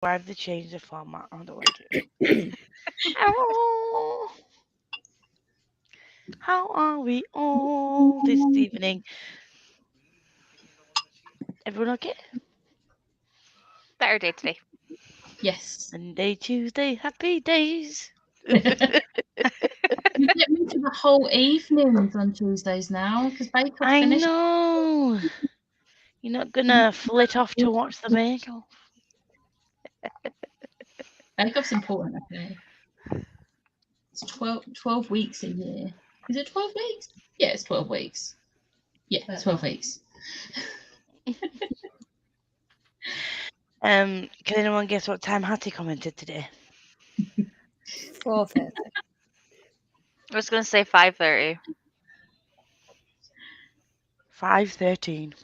Why have they changed the format? I don't like it. Oh, how are we all this evening? Everyone okay? Better day today. Yes. Monday, Tuesday, happy days. You get me to the whole evenings on Tuesdays now because Bake Off I finished. know. You're not gonna flit off to watch the Bake-Off. Bake Off's important, I think. It's 12 weeks a year. Is it 12 weeks? Yeah, it's 12 weeks. Yeah, 12 weeks. Can anyone guess what time Hattie commented today? 4:30. I was going to say 5:30. 5:13.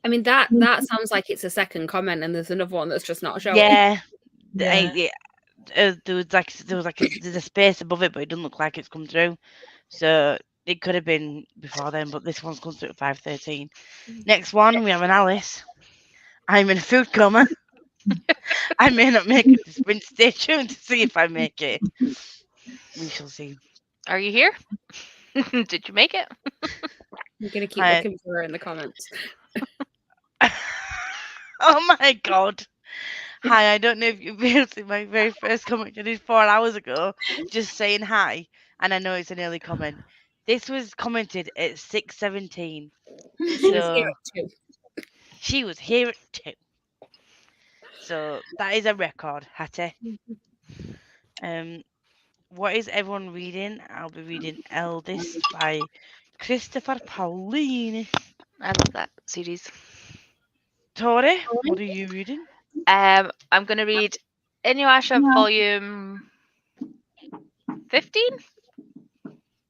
I mean, that sounds like it's a second comment, and there's another one that's just not showing. Yeah. Yeah. There's a space above it, but it doesn't look like it's come through. So it could have been before then, but this one's come through at 5:13. Next one, we have an Alice. I'm in a food coma. I may not make it to sprint. Stay tuned to see if I make it. We shall see. Are you here? Did you make it? You're going to keep Hi. looking for her in the comments. Oh my god. Hi, I don't know if you've been able to see my very first comment I did 4 hours ago, just saying hi, and I know it's an early comment. This was commented at 6:17. She was here at 2. She was here at 2. So that is a record, Hattie. What is everyone reading? I'll be reading Eldest by Christopher Paolini. I love that series. Tori, what are you reading? I'm going to read Inuyasha volume 15?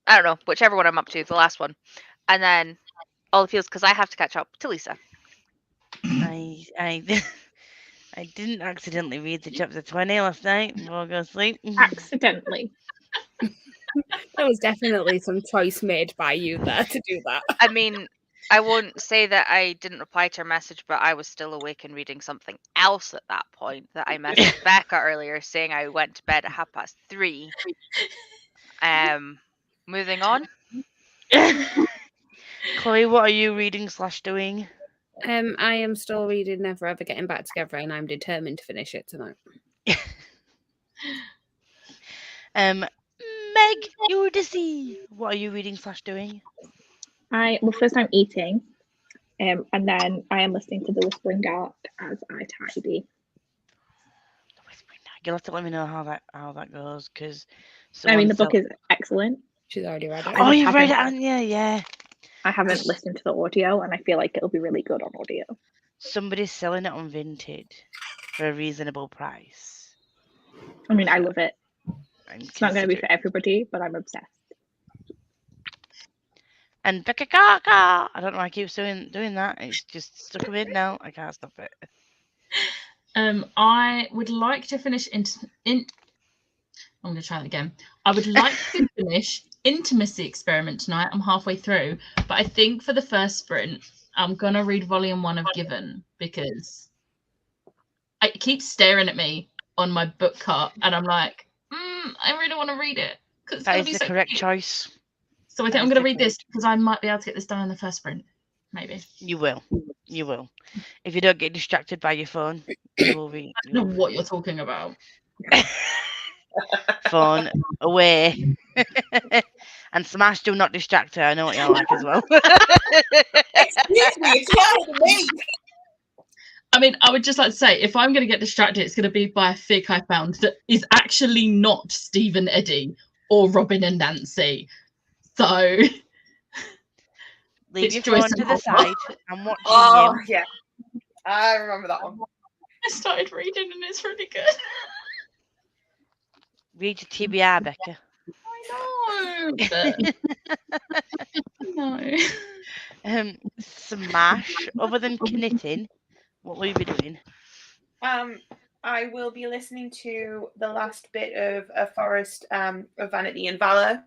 I don't know, whichever one I'm up to, the last one. And then All the Fields, because I have to catch up to Lisa. I I didn't accidentally read the chapter 20 last night before I go to sleep. Accidentally. There was definitely some choice made by you there to do that. I mean, I won't say that I didn't reply to her message, but I was still awake and reading something else at that point that I messaged Becca earlier saying I went to bed at 3:30. Moving on. Chloe, what are you reading / doing? I am still reading Never Ever Getting Back Together, and I'm determined to finish it tonight. Meg Eurydice, what are you reading / doing? First I'm eating, and then I am listening to The Whispering Dark as I tidy. The Whispering Dark. You'll have to let me know how that goes, because I mean, the book is excellent. She's already read it. Oh, you've read it, haven't you? Yeah. I haven't listened to the audio, and I feel like it'll be really good on audio. Somebody's selling it on Vinted for a reasonable price. I mean, I love it. It's not going to be for everybody, but I'm obsessed. And Becca Kaka! I don't know why I keep doing that. It's just stuck a bit now. I can't stop it. I would like to finish I'm going to try that again. I would like to finish Intimacy Experiment tonight. I'm halfway through, but I think for the first sprint, I'm going to read volume 1 of Given because it keeps staring at me on my book cart, and I'm like, I really want to read it. That is the correct choice. So I think I'm going to read this because I might be able to get this done in the first sprint. Maybe. You will. You will. If you don't get distracted by your phone, you will read. I don't know what you're talking about. Phone away. And Smash, do not distract her. I know what you're like as well. Excuse me, it's not me. I mean, I would just like to say, if I'm going to get distracted, it's going to be by a fic I found that is actually not Steve and Eddie or Robin and Nancy. So leave your phone to the side and watch. Oh, yeah. I remember that one. I started reading and it's really good. Read your TBR, Becca. I know. No. Smash, other than knitting, what will you be doing? I will be listening to the last bit of A Forest of Vanity and Valor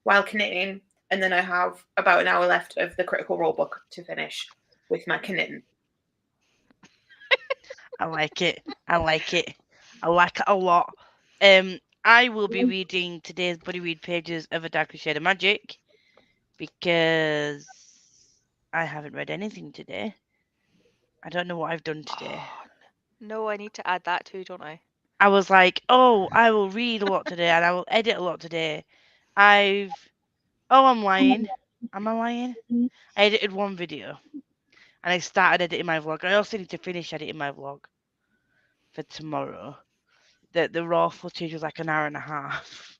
while knitting, and then I have about an hour left of the Critical Role book to finish with my knitting. I like it. I like it. I like it a lot. I will be reading today's buddy read pages of A Darker Shade of Magic because I haven't read anything today. I don't know what I've done today. No, I need to add that too, don't I? I was like, oh, I will read a lot today and I will edit a lot today. I'm lying. Am I lying? I edited one video and I started editing my vlog. I also need to finish editing my vlog for tomorrow. The raw footage was like an hour and a half.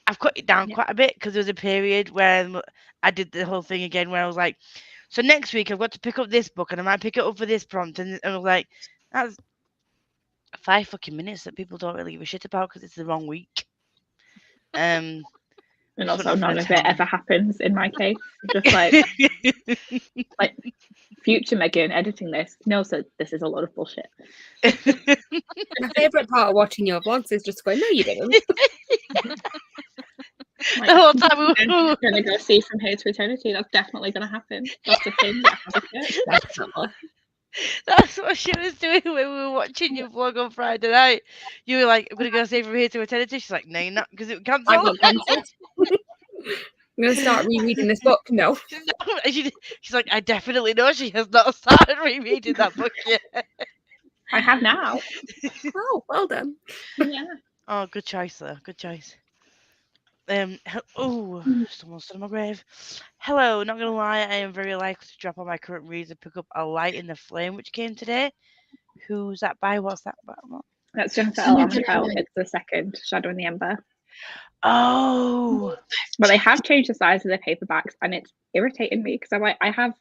I've cut it down quite a bit because there was a period where I did the whole thing again where I was like, so next week I've got to pick up this book and I might pick it up for this prompt. And I was like, that's 5 fucking minutes that people don't really give a shit about because it's the wrong week. And just also wouldn't have none the of it time. ever happens in my case. Just like future Megan editing this knows that this is a lot of bullshit. My favourite part of watching your vlogs is just going, no, you didn't. Like, The whole time we I'm were gonna go see From Here to Eternity. That's definitely gonna happen. That's the thing. Definitely. That's what she was doing when we were watching your vlog on Friday night. You were like, I'm going to go say From Here to Eternity. She's like, no, you're not, because it I cancelled. got cancelled. I'm going to start rereading this book. No. And she's like, I definitely know she has not started rereading that book yet. I have now. Oh, well done. Yeah. Oh, good choice, though. Good choice. Someone stood on my grave. Hello, not gonna lie, I am very likely to drop all my current reads and pick up A Light in the Flame, which came today. Who's that by? What's that by? That's Jennifer L. Armentrout. It's the second Shadow in the Ember. Oh, But they have changed the size of the paperbacks, and it's irritating me because I'm like, I have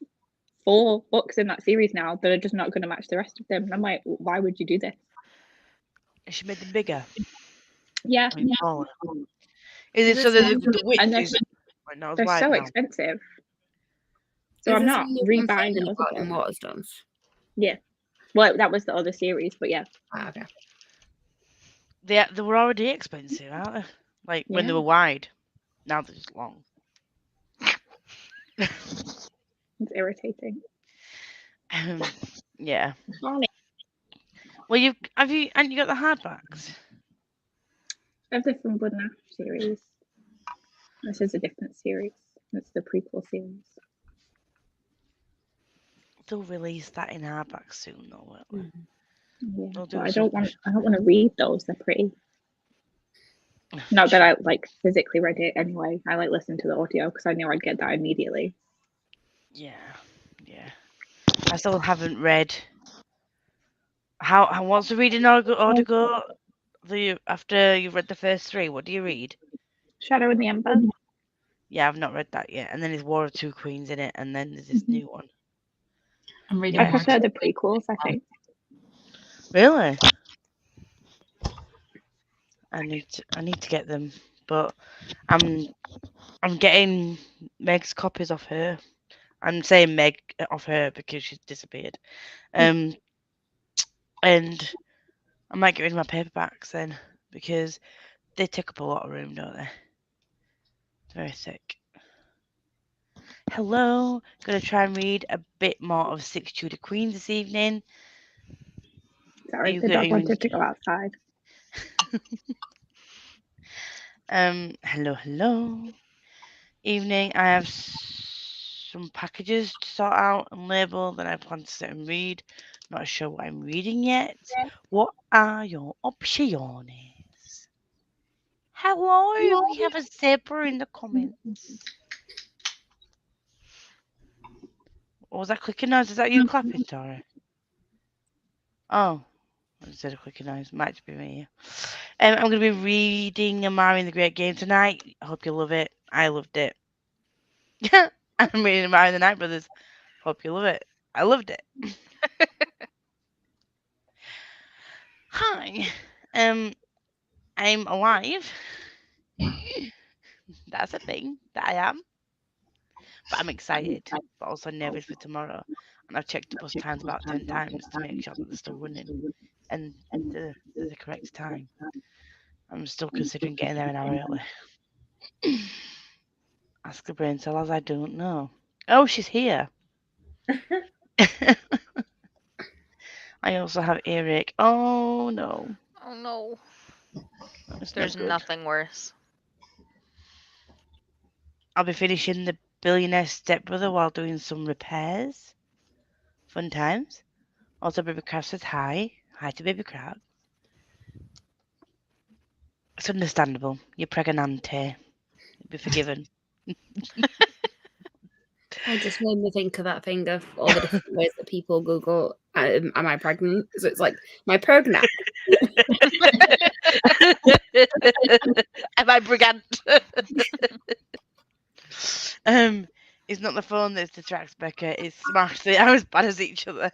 4 books in that series now that are just not going to match the rest of them. And I'm like, why would you do this? she made them bigger. Yeah. I mean, smaller. Is it so that the width And is not as they're wide so now? expensive. So Is I'm this not the new one rebuying finally those got in books. Waterstones? Yeah. Well, that was the other series, but yeah. Ah, okay. They were already expensive, aren't they? Like when they Yeah. were wide. Now they're just long. It's irritating. Yeah. Funny. Well, you got the hardbacks? Of the From Blood and Ash series. This is a different series. It's the prequel series. They'll release that in hardback soon, though, won't they? Yeah, They'll do but it I so don't want to read those. They're pretty. Not that I like physically read it anyway. I like listened to the audio because I knew I'd get that immediately. Yeah. I still haven't read. How what's the reading order go? After you've read the first 3, what do you read? Shadow in the Ember. Yeah, I've not read that yet. And then there's War of Two Queens in it, and then there's this new one. I'm reading. I prefer the prequels, I think. Really? I need to get them, but I'm getting Meg's copies off her. I'm saying Meg off her because she's disappeared. And I might get rid of my paperbacks then because they take up a lot of room, don't they? It's very thick. Hello, gonna try and read a bit more of 6 Tudor Queens this evening. Sorry, the dog wanted to go outside. Hello. Evening. I have some packages to sort out and label. Then I plan to sit and read. Not sure what I'm reading yet. What are your options? Hello, we have a zebra in the comments. What was that clicking noise? Is that you clapping, Tori? Oh, instead of clicking noise, might be me. I'm going to be reading Amari and the Great Game tonight. I hope you love it. I loved it. I'm reading Amari and the Night Brothers. Hope you love it. I loved it. Hi. I'm alive. That's a thing that I am. But I'm excited, but also nervous for tomorrow. And I've checked the bus times about 10 times to make sure that they're still running and they're the correct time. I'm still considering getting there an hour early. Ask the brain cell as I don't know. Oh, she's here. I also have earache. Oh no. Oh no. That's not There's good. nothing worse. I'll be finishing The Billionaire Stepbrother while doing some repairs. Fun times. Also, Baby Crab says hi. Hi to Baby Crab. It's understandable. You're pregnant. You'll be forgiven. I just made me think of that thing of all the different ways that people Google, am I pregnant? So it's like, my pregnant. Am I brigand? It's not the phone that distracts Becca. It's Smash. They are as bad as each other.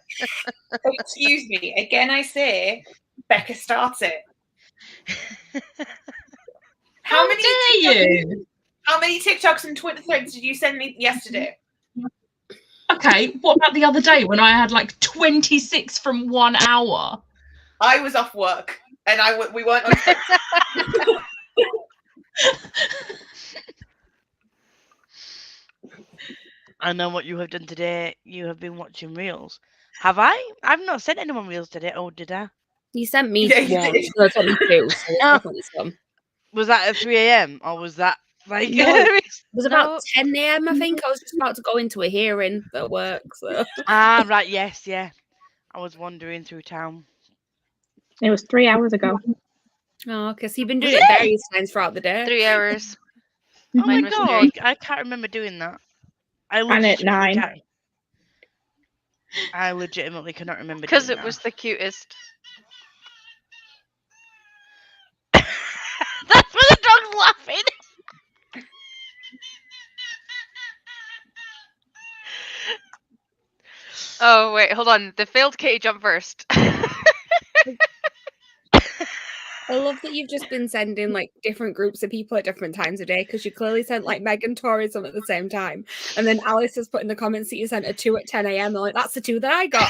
Excuse me. Again, I say, Becca starts it. How many TikToks and Twitter threads did you send me yesterday? Okay, what about the other day when I had like 26 from 1 hour? I was off work and we weren't on text. I know what you have done today. You have been watching reels. Have I? I've not sent anyone reels today. Oh, did I? You sent me Yeah, you one. did. No, it's only two. So it's Oh. definitely some. Was that at 3 a.m. or was that like? No, it was about No. 10 a.m. I think. I was just about to go into a hearing at work. So Ah, right. Yes, yeah. I was wandering through town. It was 3 hours ago. oh, okay. So you've been doing Was it it? various times throughout the day. 3 hours. Oh my Mine was god! 3. I can't remember doing that. I And at legitimately 9. can't. I legitimately cannot remember Because doing it that. was the cutest. That's why the dog's laughing. Oh, wait, hold on. The failed kitty jump first. I love that you've just been sending like different groups of people at different times of day because you clearly sent like Meg and Tori some at the same time. And then Alice has put in the comments that you sent a 2 at 10 a.m. I'm like, that's the 2 that I got.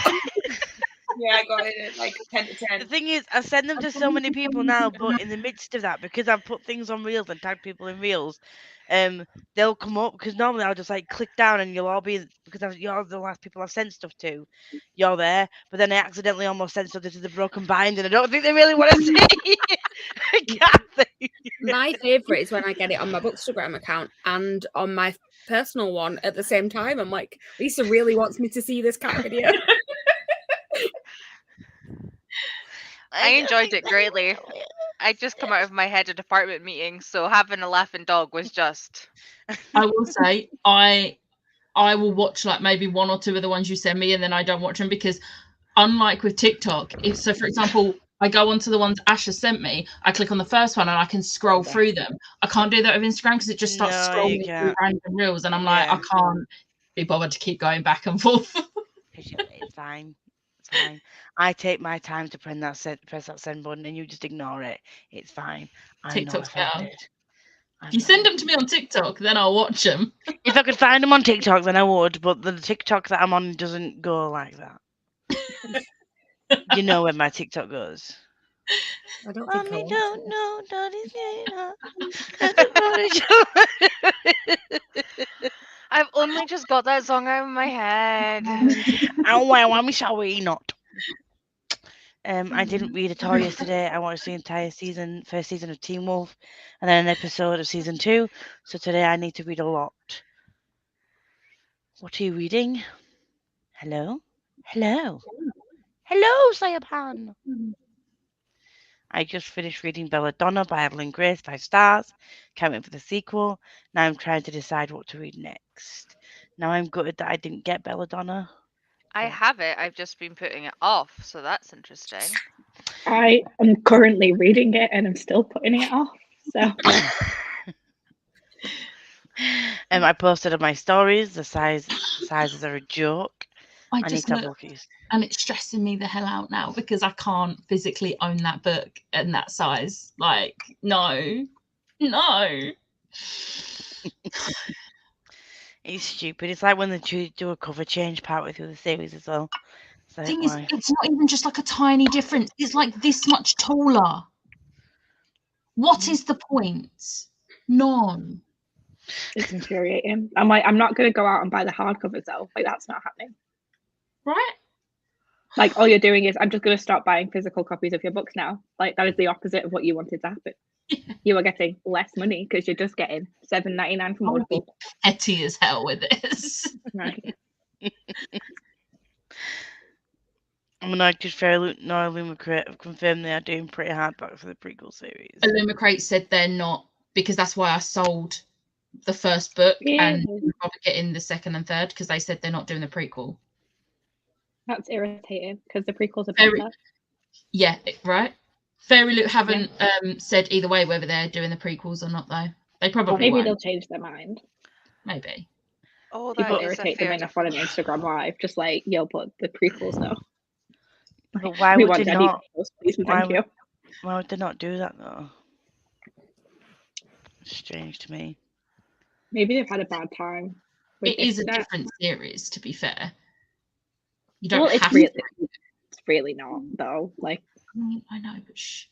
Yeah, I got it at like 10 to The 10. thing is, I send them to so many people now, but in the midst of that, because I've put things on reels and tagged people in reels, they'll come up because normally I'll just like click down and you'll all be because you're the last people I've sent stuff to. You're there, but then I accidentally almost sent something to the Broken Bind, and I don't think they really want to see. I can't think. My favourite is when I get it on my Bookstagram account and on my personal one at the same time. I'm like, Lisa really wants me to see this cat video. I enjoyed it greatly. I just come out of my head at department meeting, so having a laughing dog was just. I will say I will watch like maybe 1 or 2 of the ones you send me, and then I don't watch them because, unlike with TikTok, if so, for example, I go onto the ones Asha sent me, I click on the first one and I can scroll through them. I can't do that with Instagram because it just starts No, scrolling you through can't. random reels, and I'm like, Yeah. I can't be bothered to keep going back and forth. It's fine. It's fine. I take my time to press that send button, and you just ignore it. It's fine. I know TikTok's if I better. did. If you send them to me on TikTok, then I'll watch them. If I could find them on TikTok, then I would. But the TikTok that I'm on doesn't go like that. You know where my TikTok goes. I don't think I Mommy want don't to. know Daddy's getting up. I've only just got that song out of my head. Oh wow, shall we not? I didn't read at all yesterday. I watched the entire first season of Teen Wolf, and then an episode of season 2. So today I need to read a lot. What are you reading? Hello? Hello? Hello, Sayapan! I just finished reading Belladonna by Evelyn Grace, 5 stars. Can't wait for the sequel. Now I'm trying to decide what to read next. Now I'm gutted that I didn't get Belladonna. I have it. I've just been putting it off, so that's interesting. I am currently reading it and I'm still putting it off. So I posted on my stories. The sizes are a joke. I need to have a look at you. And it's stressing me the hell out now because I can't physically own that book in that size. Like, no. It's stupid. It's like when they do a cover change partway through the series as well. The thing is, it's not even just like a tiny difference. It's like this much taller. What is the point? None. it's infuriating. I'm like, I'm not going to go out and buy the hardcover though. Like, that's not happening. Right? Like all you're doing is, I'm just going to stop buying physical copies of your books now. Like that is the opposite of what you wanted to happen. You are getting less money because you're just getting $7.99 from I would be Audible. petty as hell with this. Right. I'm annoyed because Fairloot nor Illumicrate have confirmed they are doing pretty hardback for the prequel series. Illumicrate said they're not, because that's why I sold the first book and Ew. probably getting the second and third, because they said they're not doing the prequel. That's irritating because the prequels are Very- better. Yeah, right? Fairyloot haven't said either way whether they're doing the prequels or not, though. They probably Maybe won't. they'll change their mind. Maybe. Oh, People that is a irritate them fair enough on an Instagram live, just like, yo, but the prequels though. But why We would want they any not? prequels, please and Why thank you. Why would they not do that though? It's strange to me. Maybe they've had a bad time. with It is a that. different series, to be fair. You don't Well, have it's really not though. Like, I know, but shh.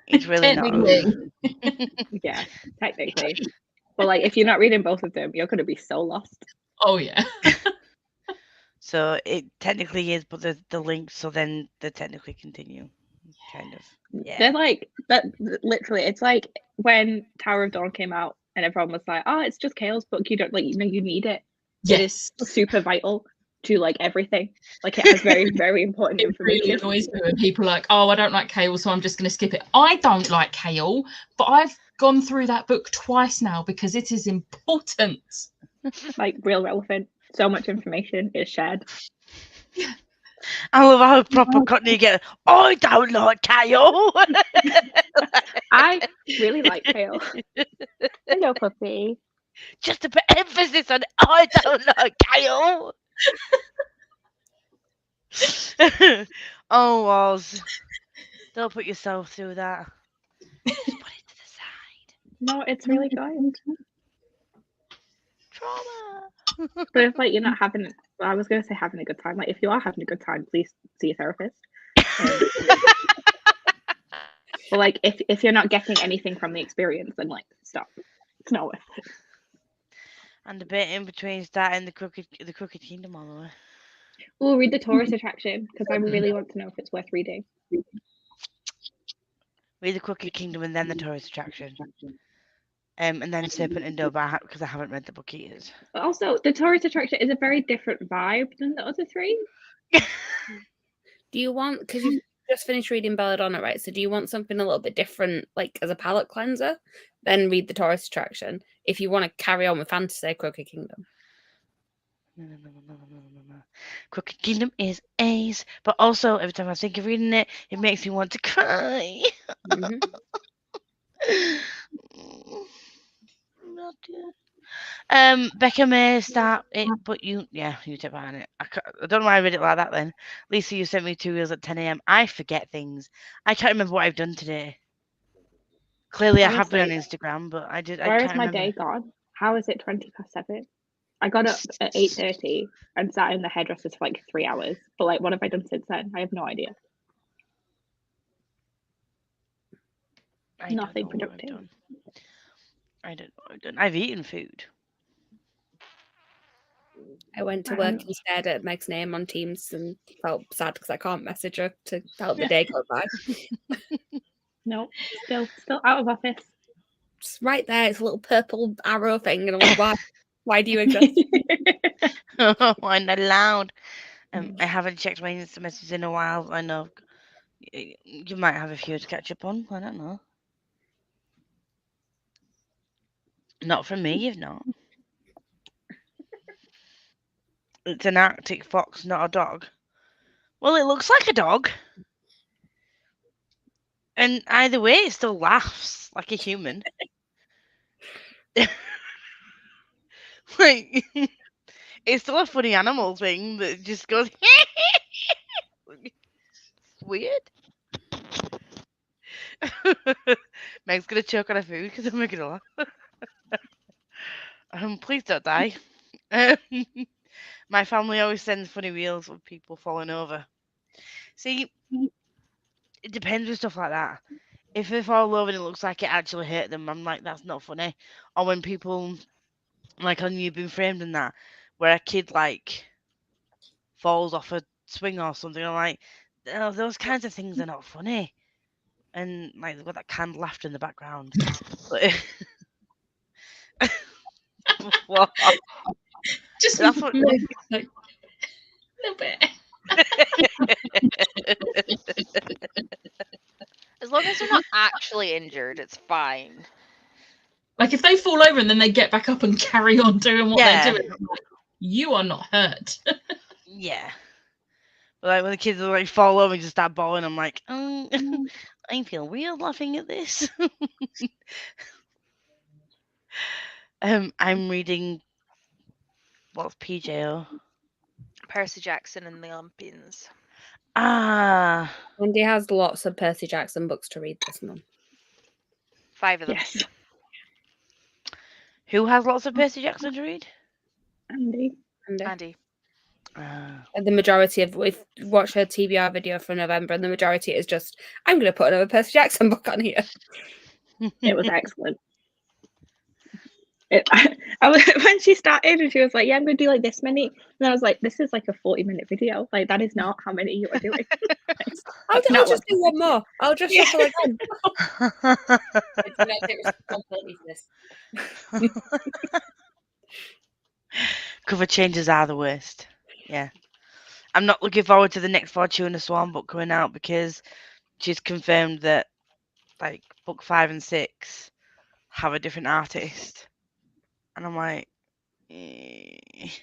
It's really not. Technically. yeah, technically. But like, if you're not reading both of them, you're going to be so lost. Oh, yeah. So it technically is, but the link, so then they technically continue. Kind of. Yeah. They're like that. Literally, it's like when Tower of Dawn came out, and everyone was like, "Oh, it's just Kale's book. You don't like, you need it. It is Yes. super vital to like everything. Like, it has very, very important It really information." annoys me when people are like, oh, I don't like kale, so I'm just going to skip it. I don't like kale, but I've gone through that book twice now because it is important. Like, real relevant. So much information is shared. I love how proper Cockney you get. I don't like kale. I really like Kale. Hello, puppy. Just to put emphasis on I don't like kale. Oh, Waz. Don't put yourself through that. Just put it to the side. No, it's really good. Trauma. But if like you're not having, well, I was going to say having a good time. Like, if you are having a good time, please see a therapist. But like, if you're not getting anything from the experience, then like, stop. It's not worth it. And a bit in between starting the Crooked Kingdom all the way. We'll read the tourist attraction because I really want to know if it's worth reading. Read the Crooked Kingdom and then the tourist attraction. And then Serpent and Dover because I haven't read the book either. But also, the tourist attraction is a very different vibe than the other three. Do you want, because you've just finished reading Belladonna, right? So do you want something a little bit different, like as a palate cleanser? Then read the tourist attraction. If you want to carry on with fantasy, Crooked Kingdom. No. Crooked Kingdom is ace, but also every time I think of reading it, it makes me want to cry. Mhm. Becca may start it, but you take part in it. I don't know why I read it like that then. Lisa, you sent me 2 reels at 10 a.m. I forget things. I can't remember what I've done today. Clearly, I have been on Instagram, but I did. Where I can't is my remember. day gone? How is it 7:20? I got up at 8:30 and sat in the hairdressers for like 3 hours. But like, what have I done since then? I have no idea. I don't Nothing know what I've productive. done. I don't know what I've done. I've eaten food. I went to work instead at Meg's name on Teams and felt sad because I can't message her to help the day go by. No, still out of office. It's right there. It's a little purple arrow thing, and I'm like, why? Why do you exist? I'm not allowed. I haven't checked my Insta messages in a while. I know you might have a few to catch up on. I don't know. Not from me, you've not. It's an Arctic fox, not a dog. Well, it looks like a dog. And either way, it still laughs like a human. Like, it's still a funny animal thing that just goes. Weird. Meg's gonna choke on her food because I'm making her laugh. Please don't die. My family always sends funny reels of people falling over. See, it depends with stuff like that. If they fall over and it looks like it actually hurt them, I'm like, that's not funny. Or when people, like on You've Been Framed and that, where a kid like falls off a swing or something. I'm like, oh, those kinds of things are not funny. And like they've got that canned laughter in the background. But what? Just That's what. like, a little bit. As long as they're not actually injured, it's fine. Like if they fall over and then they get back up and carry on doing what Yeah. they're doing, I'm like, you are not hurt. Yeah. But like when the kids like fall over and just start bawling, I'm like, I feel weird laughing at this. I'm reading what's PJO. Percy Jackson and the Olympians. Ah, Andy has lots of Percy Jackson books to read this month. 5 of them. Yes. who has lots of Percy Jackson to read? Andy. Andy. And the majority of, if you watch her TBR video for November, and the majority is just, I'm going to put another Percy Jackson book on here. It was excellent. When she started and she was like, yeah, I'm going to do like this many. And I was like, this is like a 40-minute video. Like, that is not how many you are doing. I'll not just do one more. I'll just shuffle again. Cover changes are the worst. Yeah. I'm not looking forward to the next Fortuna Swan book coming out because she's confirmed that like book 5 and 6 have a different artist. And I'm like, this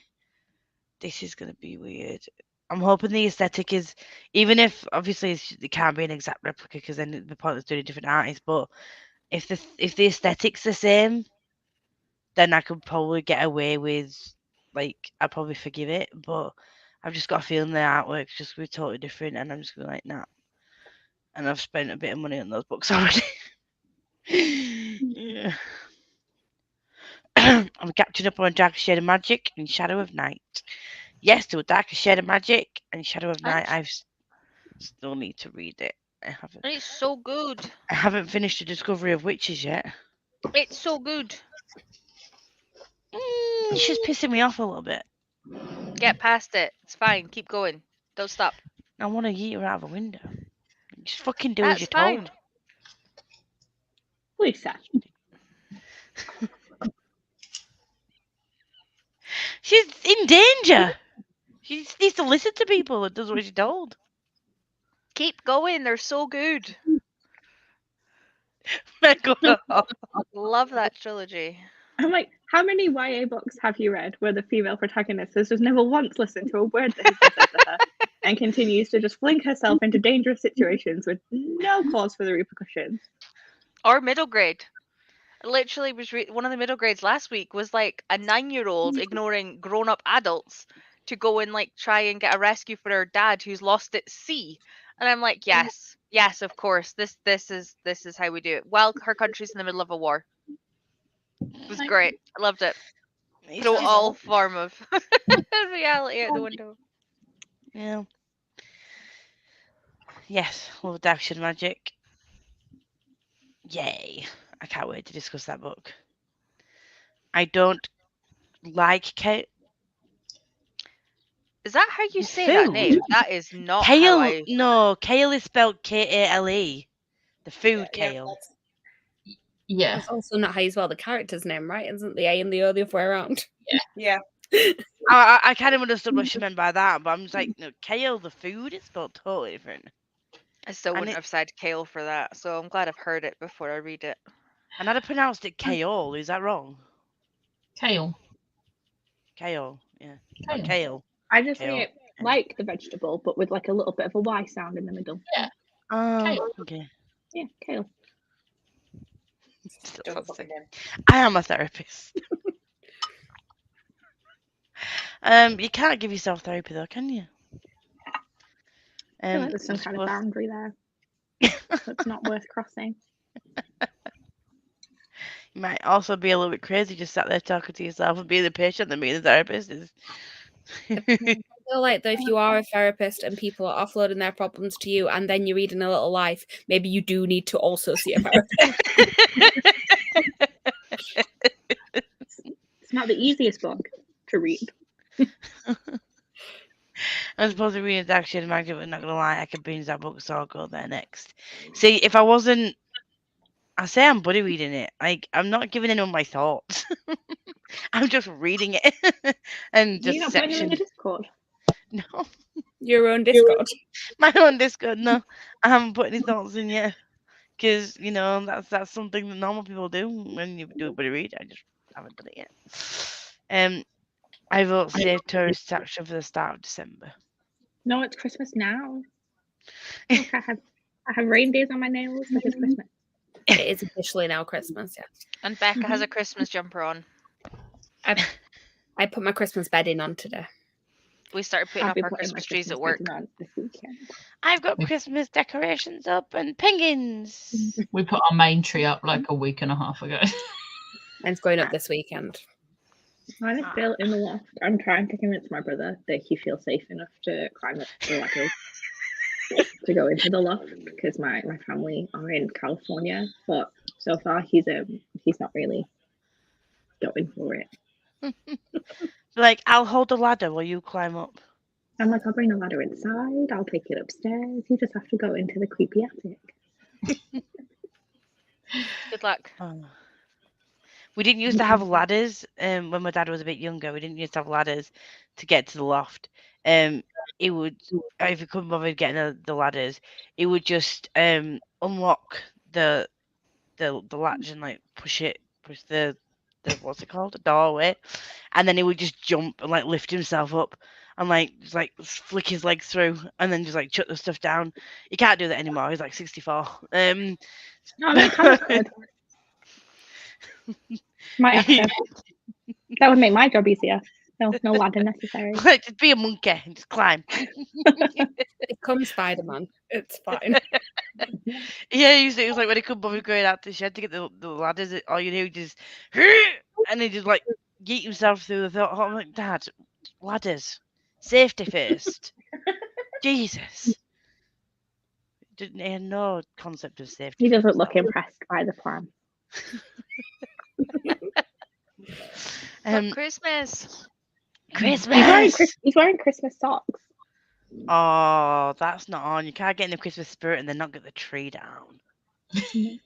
is going to be weird. I'm hoping the aesthetic is, even if obviously it can't be an exact replica because then the point is doing a different artist, but if the aesthetic's the same, then I could probably get away with, like, I'd probably forgive it, but I've just got a feeling the artwork's just going to be totally different, and I'm just going to be like, nah. And I've spent a bit of money on those books already. Yeah. I'm catching up on Darker Shade of Magic and Shadow of Night. Yes, to a Darker Shade of Magic and Shadow of Night. I still need to read it. I haven't. It's so good. I haven't finished The Discovery of Witches yet. It's so good. She's pissing me off a little bit. Get past it. It's fine. Keep going. Don't stop. I want to yeet her out of a window. Just fucking do That's as you're fine. told. Lisa. She's in danger. She just needs to listen to people and does what she's told. Keep going. They're so good. Love that trilogy. I'm like, how many YA books have you read where the female protagonist has just never once listened to a word that has been said to her and continues to just fling herself into dangerous situations with no cause for the repercussions? Or middle grade. I literally was one of the middle grades last week was like a 9-year-old ignoring grown-up adults to go and like try and get a rescue for her dad who's lost at sea. And I'm like, yes, of course. This is how we do it. Well, her country's in the middle of a war. It was great. I loved it. Throw all form of reality out the window. Yeah. Yes, love Dark Shade Magic. Yay. I can't wait to discuss that book. I don't like Kale. Is that how you say that name? That is not Kale. how I... No, Kale is spelled Kale. The food Kale. Yeah. That's also not how you spell the character's name, right? Isn't the A and the O the other way around? Yeah. I kind of understood what she meant by that, but I'm just like, no, Kale, the food, it's spelled totally different. I still wouldn't have said kale for that, so I'm glad I've heard it before I read it. And I'd have pronounced it Kale. Is that wrong? Kale. Kale, yeah. Kale. Kale. I just Kale. say it like the vegetable, but with like a little bit of a Y sound in the middle. Yeah. Oh, okay. Yeah, kale. Still Don't sounds fucking sick. him. I am a therapist. You can't give yourself therapy though, can you? I feel like there's some kind of boundary there that's not worth crossing. You might also be a little bit crazy just sat there talking to yourself and being the patient than being the therapist. I feel like though, if you are a therapist and people are offloading their problems to you and then you're reading A Little Life, maybe you do need to also see a therapist. It's not the easiest book to read. I'm supposed to be reading Dark Shade of Magic, but not gonna lie, I could binge that book, so I'll go there next. See, if I wasn't, I say I'm buddy reading it. Like, I'm not giving anyone my thoughts. I'm just reading it and You're just not putting them in the section. Discord. No, Your own Discord. my own Discord. No, I haven't put any thoughts in yet. Because, you know, that's something that normal people do when you do a buddy read. I just haven't done it yet. I wrote Save Tourist Section for the start of December. No, it's Christmas now. Look, I have reindeers on my nails. Like it's Christmas. It is officially now Christmas, yeah. And Becca has a Christmas jumper on. I put my Christmas bedding on today. We started putting I'll up be our putting my Christmas trees at Christmas work. present on this weekend. I've got Christmas decorations up and penguins. We put our main tree up like a week and a half ago. Mine's going up this weekend. Mine is still in the loft. I'm trying to convince my brother that he feels safe enough to climb up the ladders to go into the loft because my family are in California, but so far he's not really going for it. Like, I'll hold the ladder while you climb up. I'm like, I'll bring the ladder inside, I'll take it upstairs, you just have to go into the creepy attic. Good luck. Oh. We didn't used to have ladders when my dad was a bit younger. We didn't used to have ladders to get to the loft. It would, if you couldn't bother getting the ladders, it would just unlock the latch and like push the what's it called, the doorway, and then he would just jump and like lift himself up and like just like flick his legs through and then just like chuck the stuff down. He can't do that anymore. He's like 64. No, that sounds good. Might have to. That would make my job easier. No ladder necessary. Like, just be a monkey and just climb. Become Spider-Man. It's fine. Yeah, it was like when he couldn't bother going out to the shed to get the ladders, all you do is and he just like yeet himself through the thought. Oh, I'm like, Dad, ladders, safety first. Jesus. He had no concept of safety. He doesn't look impressed by the plan. Christmas. Christmas. He's wearing Christmas socks. Oh, that's not on. You can't get in the Christmas spirit and then not get the tree down. I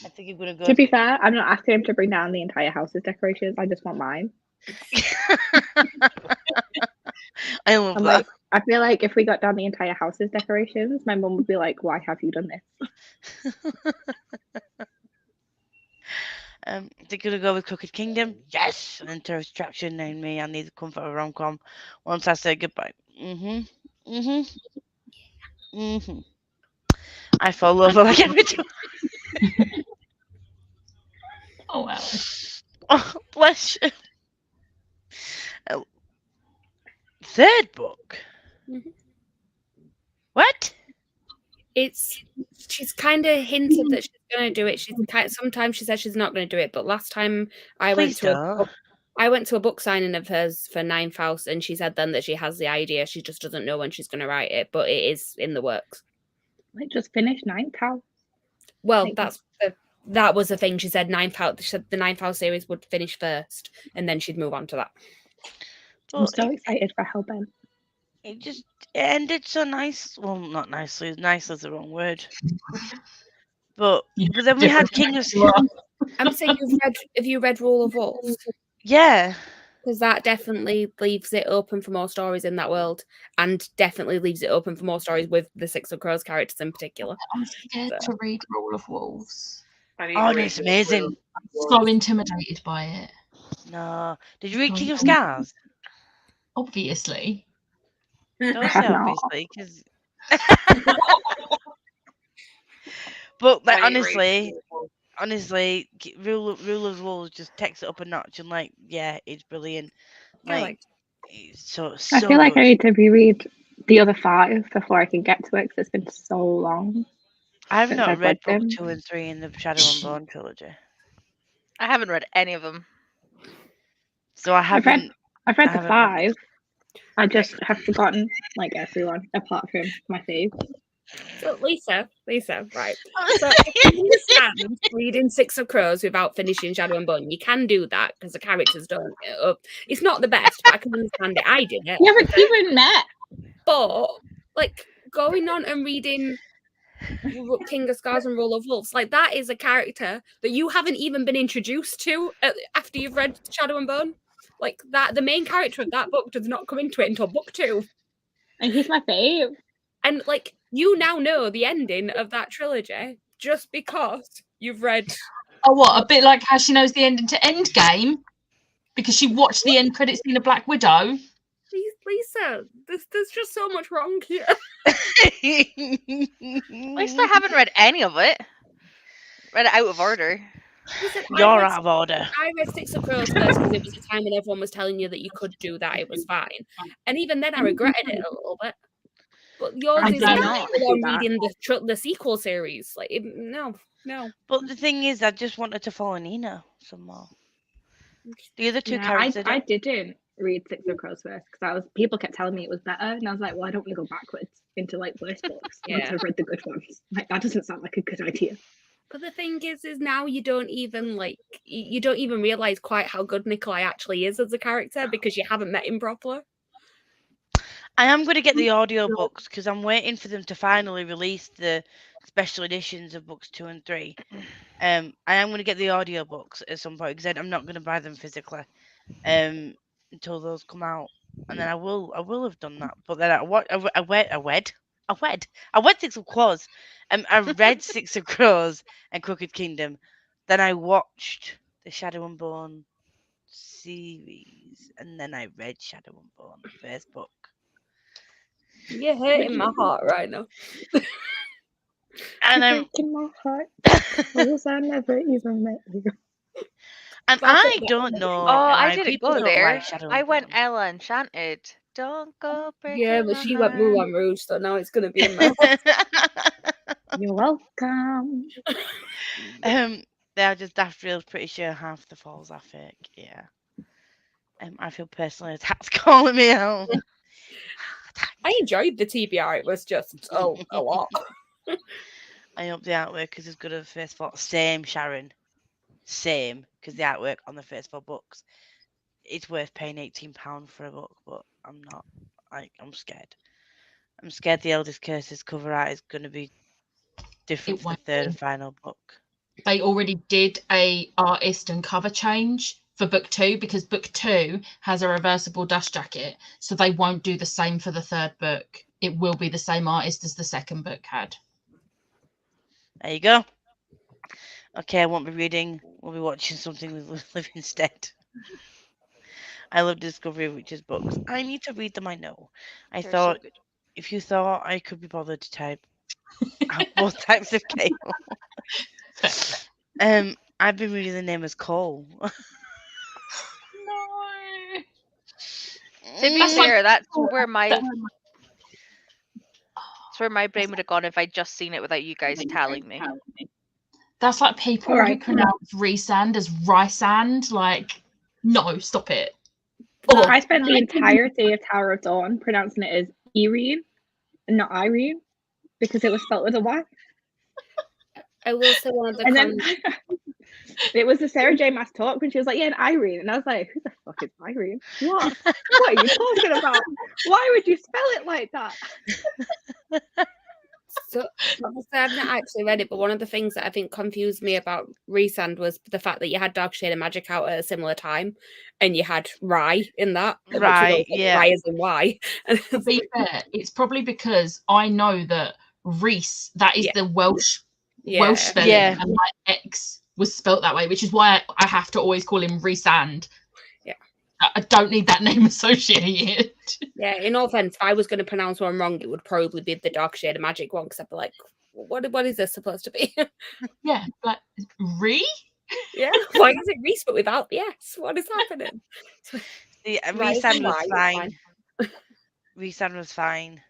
think you're gonna go. To be fair, I'm not asking him to bring down the entire house's decorations. I just want mine. I love that. Like, I feel like if we got down the entire house's decorations, my mum would be like, "Why have you done this?" They're gonna go with Crooked Kingdom, yes, and then Tourist Attraction. And me, I need the comfort of a rom-com. Once I say goodbye, I fall over like every time. Oh wow. Oh, bless you. Third book. Mhm. What? She's kind of hinted that she's going to do it. Sometimes she says she's not going to do it, but last time I went to a book signing of hers for Ninth House, and she said then that she has the idea. She just doesn't know when she's going to write it, but it is in the works. Like, just finish Ninth House. Well, that was the thing. She said Ninth House. She said the Ninth House series would finish first, and then she'd move on to that. I'm so excited for Hellbent. It just ended so nice. Well, not nicely. Nice is the wrong word. But then we had King of... I'm saying have you read Rule of Wolves? Yeah. Because that definitely leaves it open for more stories in that world, and definitely leaves it open for more stories with the Six of Crows characters in particular. I'm scared to read Rule of Wolves. Oh, it's amazing. I'm so intimidated by it. No. Did you read King of Scars? Obviously. Don't say obviously, because... But like, honestly, Rule of Wolves just takes it up a notch, and like, yeah, it's brilliant. Like, it's so I feel like good. I need to reread the other 5 before I can get to it because it's been so long. I've since not I've read read book them. 2 and 3 in the Shadow and Bone trilogy, I haven't read any of them. so I haven't. I've read I the haven't 5. I just have forgotten like everyone apart from my fave. So Lisa, right. So I can understand reading Six of Crows without finishing Shadow and Bone. You can do that because the characters don't. It's not the best, but I can understand it. I did it. We haven't even met. But like going on and reading King of Scars and Roll of Wolves, like that is a character that you haven't even been introduced to after you've read Shadow and Bone. Like that, the main character of that book does not come into it until book 2. And he's my fave. And like you now know the ending of that trilogy just because you've read. Oh, what? A bit like how she knows the ending to Endgame because she watched the end credits scene of Black Widow. Lisa, there's just so much wrong here. At least I haven't read any of it. Read it out of order. Listen, You're out of order. I read Six of Crows first because it was a time when everyone was telling you that you could do that. It was fine. And even then I regretted it a little bit. But yours I is don't not do that. reading the sequel series. Like, no. But the thing is, I just wanted to follow Nina some more. The other two No, characters. I didn't read Six of Crows first because people kept telling me it was better, and I was like, well, I don't want to go backwards into like worse books once Yeah. I've read the good ones. Like that doesn't sound like a good idea. But the thing is now you don't even realize quite how good Nikolai actually is as a character because you haven't met him properly. I am going to get the audiobooks because I'm waiting for them to finally release the special editions of books 2 and 3. I am going to get the audiobooks at some point because I'm not going to buy them physically until those come out, and then I will have done that. But then I read Six of Crows. I read Six of Crows and Crooked Kingdom. Then I watched the Shadow and Bone series, and then I read Shadow and Bone, the first book. You're hurting my heart right now. And I'm breaking my heart because I never even met you. and I don't know. Oh, I why didn't people go don't there. like Shadow I and went Bone. Ella Enchanted. Don't go breaking Yeah, but my she went heart. Moulin Rouge, so now it's gonna be in my You're welcome. They are just daft reels. Pretty sure half the falls are fake. Yeah. I feel personally attacked calling me out. I enjoyed the TBR. It was just a lot. I hope the artwork is as good as the first 4. Same, Sharon. Same, because the artwork on the first 4 books, it's worth paying £18 for a book, but I'm not. I'm scared. I'm scared the Eldest Curse's cover art is going to be different It for the won't third be. and final book. They already did a artist and cover change for book 2 because book 2 has a reversible dust jacket, so they won't do the same for the third book. It will be the same artist as the second book had. There you go. Okay, I won't be reading. We'll be watching something with Liv instead. I love Discovery of Witches books. I need to read them, I know. I They're thought, so good. if you thought I could be bothered to type out both types of cable. I've been reading The Name is Cole. No. To be That's like- fair, that's where my brain would have gone if I'd just seen it without you guys telling me. That's like people All who right. pronounce Rysand as Rysand. Like, no, stop it. I spent the entirety of Tower of Dawn pronouncing it as Irene and not Irene because it was spelled with a Y. I will say one of the And then it was the Sarah J. Maas talk when she was like, yeah, and Irene. And I was like, who the fuck is Irene? What? What are you talking about? Why would you spell it like that? So obviously I've not actually read it, but one of the things that I think confused me about Rysand was the fact that you had Dark Shade of Magic out at a similar time, and you had Rye in that. Right, yeah. Rye as in Y. To be fair, it's probably because I know that Rhys, that is Yeah. the Welsh Yeah. spelling, Yeah. and my X was spelt that way, which is why I have to always call him Rysand. Yeah. I don't need that name associated. Yeah, in all fairness, if I was going to pronounce one wrong, it would probably be the Dark Shade of Magic one, because I'd be like, what is this supposed to be? Yeah, like Yeah, why is it Reese but without the S? What is happening? The Right, Rysand was it's fine. Rysand was fine.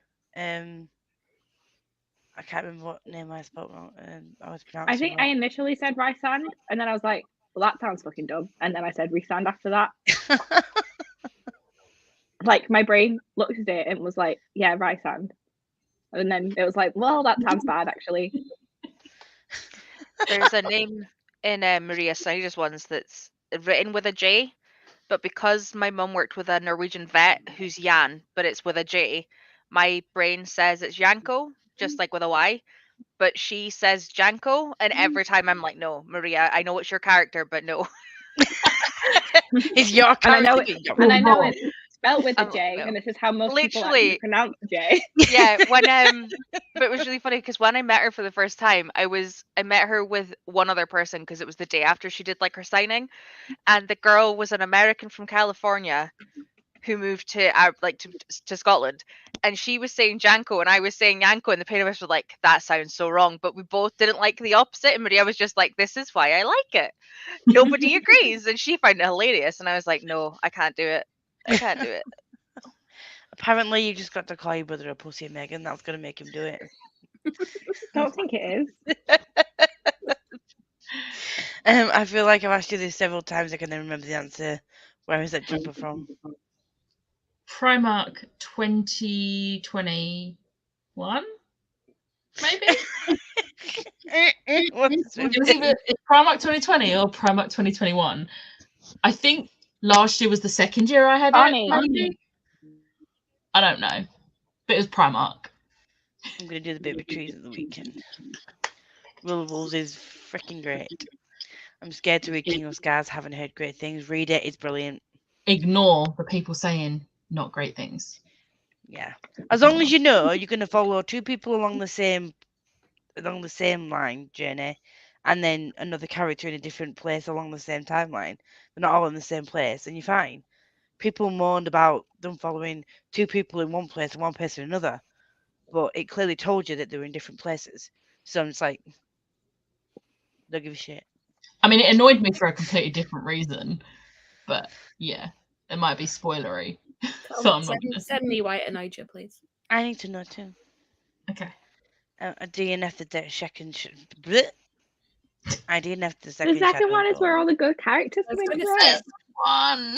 I can't remember what name I spoke wrong. I was pronouncing I think I initially said Rysand, and then I was like, well, that sounds fucking dumb. And then I said Rysand after that. Like, my brain looked at it and was like, yeah, Rysand. And then it was like, well, that sounds bad, actually. There's a name in Maria Snyder's ones that's written with a J, but because my mum worked with a Norwegian vet who's Jan, but it's with a J, my brain says it's Janko, just like with a Y. But she says Janko, and every time I'm like, no, Maria, I know it's your character, but no. It's your And I know character. it, and I know it's spelled with a Um, J, well, and this is how most people literally- actually pronounce the J. Yeah, when but it was really funny because when I met her for the first time, I met her with one other person because it was the day after she did like her signing, and the girl was an American from California who moved to Scotland, and she was saying Janko and I was saying Yanko, and the pair of us were like, that sounds so wrong, but we both didn't like the opposite, and Maria was just like, this is why I like it. Nobody agrees, and she found it hilarious, and I was like, no, I can't do it. I can't do it. Apparently, you just got to call your brother a pussy, Megan. That's going to make him do it. Don't think it is. I feel like I've asked you this several times. I can never remember the answer. Where is that jumper from? Primark 2021, maybe? What's It was either Primark 2020 or Primark 2021. I think last year was the second year I had Bonnie. it. Maybe? I don't know. But it was Primark. I'm going to do the baby trees at the weekend. Rule of Wolves is freaking great. I'm scared to read King of Scars. Haven't heard great things. Read it. It's brilliant. Ignore the people saying not great things. Yeah. As long as you know you're going to follow two people along the same line journey, and then another character in a different place along the same timeline. They're not all in the same place, and you're fine. People moaned about them following two people in one place and one place in another, but it clearly told you that they were in different places. So I'm just like, don't give a shit. I mean, it annoyed me for a completely different reason, but yeah, it might be spoilery. So I'm not gonna... Send me why it annoyed you, please. I need to know too. Okay. I DNF the second. I DNF the The second. second one is Shadow where Dawn. all the good characters I was come into gonna it. say, One.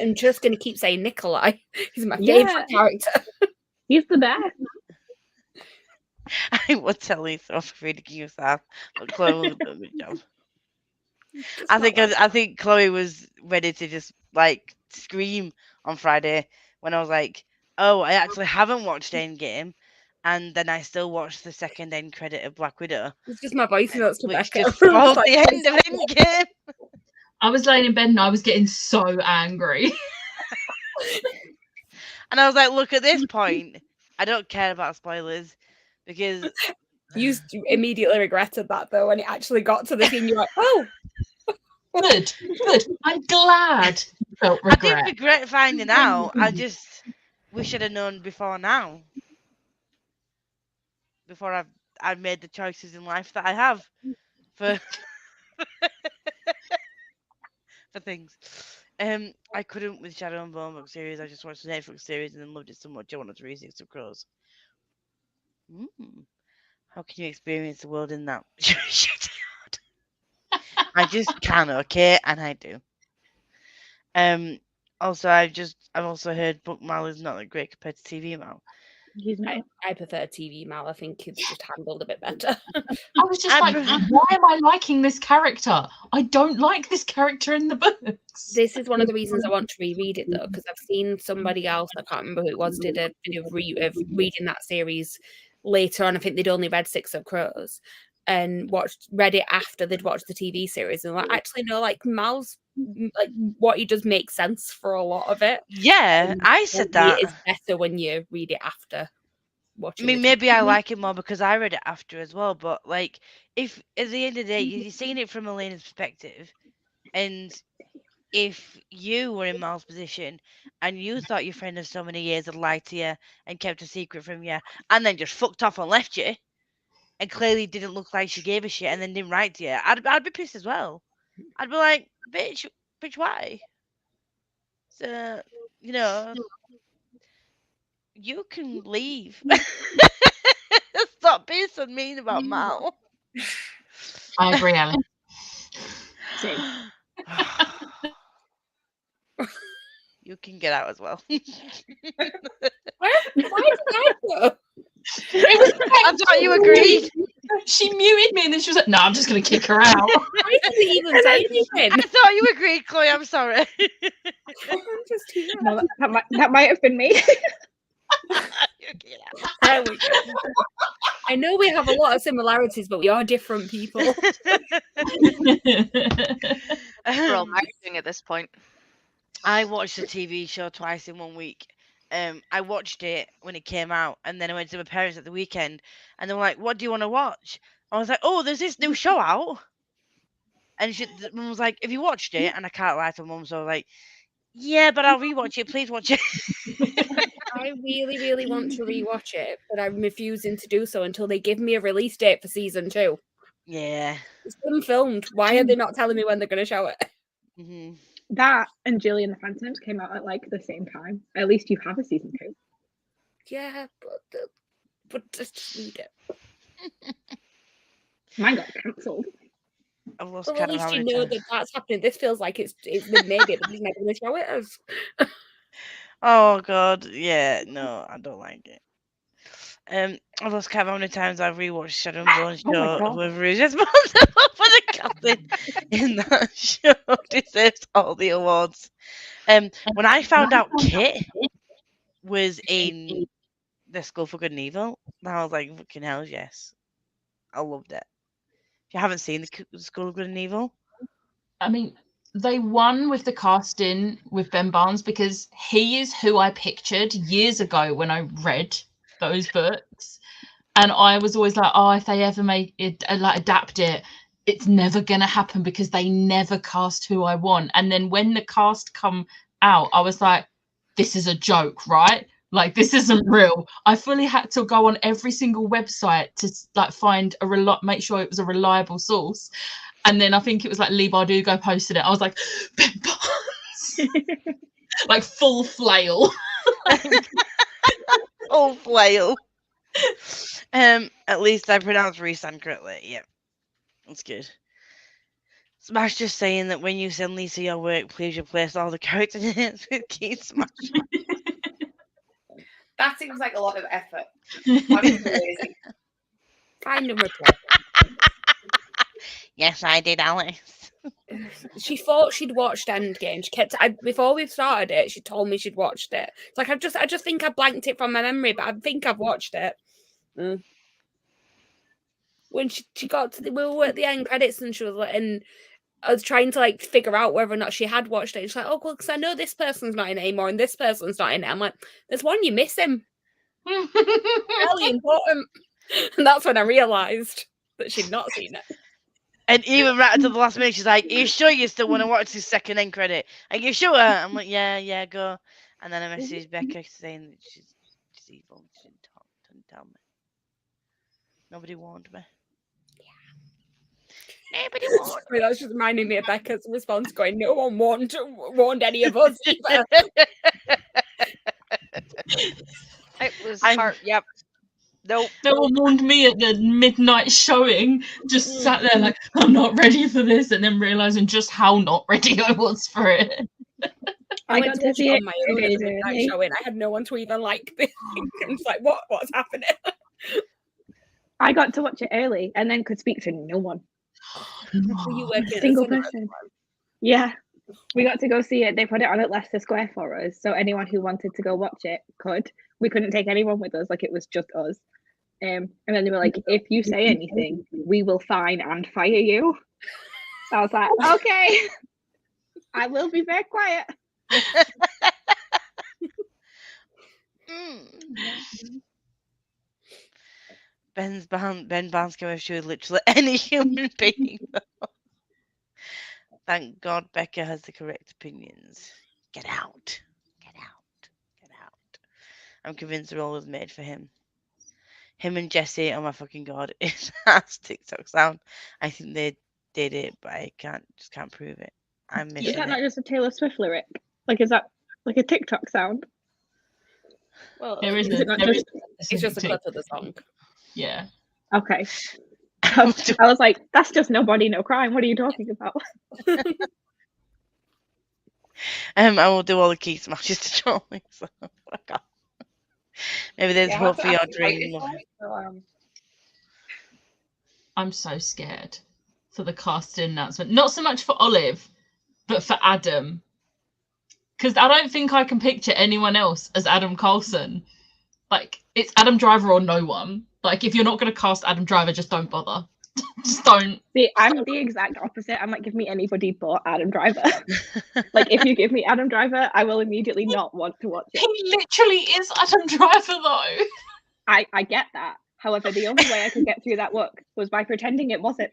I'm just going to keep saying Nikolai. He's my Yeah. favourite character. He's the best. I would tell Lisa off for reading King of Stars, but Chloe will do a good job. I think Chloe was ready to just like scream on Friday when I was like, "Oh, I actually haven't watched Endgame," and then I still watched the second end credit of Black Widow, It's just my voice notes to which Becca. just spoiled the end of Endgame. I was laying in bed and I was getting so angry. And I was like, "Look, at this point, I don't care about spoilers because You immediately regretted that though when it actually got to the scene. You're like, oh, Good. I'm glad you felt I regret. didn't regret finding out. I just wish I'd have known before now. Before I've made the choices in life that I have for for things. I couldn't with Shadow and Bone book series. I just watched the Netflix series and then loved it so much I wanted to read Six of Crows. How can you experience the world in that? I just can, okay, and I do. Also, I've also heard Book Mal is not that great compared to TV Mal. He's not. I prefer TV Mal. I think it's just handled a bit better. I was just like, why am I liking this character? I don't like this character in the books. This is one of the reasons I want to reread it though, because I've seen somebody else, I can't remember who it was, did a video of reading that series later on. I think they'd only read Six of Crows and read it after they'd watched the TV series, and like, actually no, like Mal's like what he does makes sense for a lot of it. Yeah, I said that. It's better when you read it after watching. I mean, maybe I like it more because I read it after as well. But like, if at the end of the day you're seeing it from Elena's perspective, and if you were in Mal's position and you thought your friend of so many years had lied to you and kept a secret from you, and then just fucked off and left you, and clearly didn't look like she gave a shit, and then didn't write to you, I'd be pissed as well. I'd be like, bitch, why? So you can leave. Stop being so mean about Mal. I agree, Alan. Same. You can get out as well. Why did I go? I thought you agreed. She muted me and then she was like, no, I'm just going to kick her out. I didn't even say anything. I thought you agreed, Chloe. I'm sorry. I'm just here. No, that might have been me. There we go. I know we have a lot of similarities, but we are different people. We're all marketing at this point. I watched the TV show twice in 1 week. I watched it when it came out, and then I went to my parents at the weekend, and they were like, "What do you want to watch?" I was like, "Oh, there's this new show out." And mum was like, "Have you watched it?" And I can't lie to mum, so I was like, "Yeah, but I'll rewatch it. Please watch it." I really, really want to rewatch it, but I'm refusing to do so until they give me a release date for season 2. Yeah. It's been filmed. Why are they not telling me when they're going to show it? Mm-hmm. That and Jillian the Phantoms came out at like the same time. At least you have a season 2. Yeah, but just read it. Mine got cancelled. I've lost Well, at count of least how you many know times. that that's happening. This feels like it's been made it, but he's never going to show it as. Oh God, yeah, no, I don't like it. I've lost count of how many times I've rewatched Shadow and Bone Oh my show. God. Whoever is responsible for the casting in that show deserves all the awards. When I found out Kit was in The Skull for Good and Evil, I was like, fucking hell, yes. I loved it. If you haven't seen The Skull of Good and Evil, I mean, they won with the casting with Ben Barnes because he is who I pictured years ago when I read those books. And I was always like, oh, if they ever make it, like adapt it, it's never going to happen because they never cast who I want. And then when the cast come out, I was like, this is a joke, right? Like, this isn't real. I fully had to go on every single website to like find make sure it was a reliable source. And then I think it was like Lee Bardugo posted it. I was like, Ben Barnes, like full flail. full flail. At least I pronounced Rhys-Ann correctly. Yep, that's good. Smash just saying that when you send Lisa your work, please replace all the character names with Keith Smash. That seems like a lot of effort. I'm crazy. Find and replace. Yes, I did, Alice. She thought she'd watched Endgame. She kept before we started it. She told me she'd watched it. It's like I just think I blanked it from my memory, but I think I've watched it. When she got to we were at the end credits, and she was like, and I was trying to like figure out whether or not she had watched it. She's like, oh, well, because I know this person's not in it anymore, and this person's not in it. I'm like, there's one you're missing. Really important. And that's when I realised that she'd not seen it. And even right to the last minute, she's like, "Are you sure you still want to watch this second end credit? Are you sure?" I'm like, "Yeah, go." And then I messaged Becca saying that she's evil. She didn't tell me. Nobody warned me. Yeah. Nobody warned me. That's just reminding me of Becca's response going, no one warned any of us either. It was hard. Yep. Nope. No one warned me at the midnight showing. Just sat there like, I'm not ready for this, and then realizing just how not ready I was for it. I got went to to see it it on my own 2 at days the midnight early. showing. I had no one to even like this. I'm just like, what's happening? I got to watch it early and then could speak to no one. Were you working at the Single cinema? person. Yeah. We got to go see it. They put it on at Leicester Square for us. So anyone who wanted to go watch it could. We couldn't take anyone with us. Like, it was just us. And then they were like, if you say anything, we will fine and fire you. So I was like, okay. I will be very quiet. Ben Barnes can assure literally any human being. Thank God Becca has the correct opinions. Get out. Get out. Get out. I'm convinced the role was made for him. Him and Jesse, oh my fucking God, it has TikTok sound. I think they did it, but I just can't prove it. I'm missing Is that it. not just a Taylor Swift lyric? Like, is that like a TikTok sound? Well, There is Is it not just... it's just a clip of the song. Yeah. Okay. I was like, that's just no body, no crime. What are you talking about? I will do all the key smashes to troll me, so fuck off. Maybe there's Yeah, hope for your that's dream. exciting. So, I'm so scared for the casting announcement. Not so much for Olive, but for Adam. Because I don't think I can picture anyone else as Adam Coulson. Like, it's Adam Driver or no one. Like, if you're not going to cast Adam Driver, just don't bother. Just don't. See, I'm the exact opposite. I'm like, give me anybody but Adam Driver. Like, if you give me Adam Driver, I will immediately not want to watch it. He literally is Adam Driver, though. I get that. However, the only way I could get through that look was by pretending it wasn't.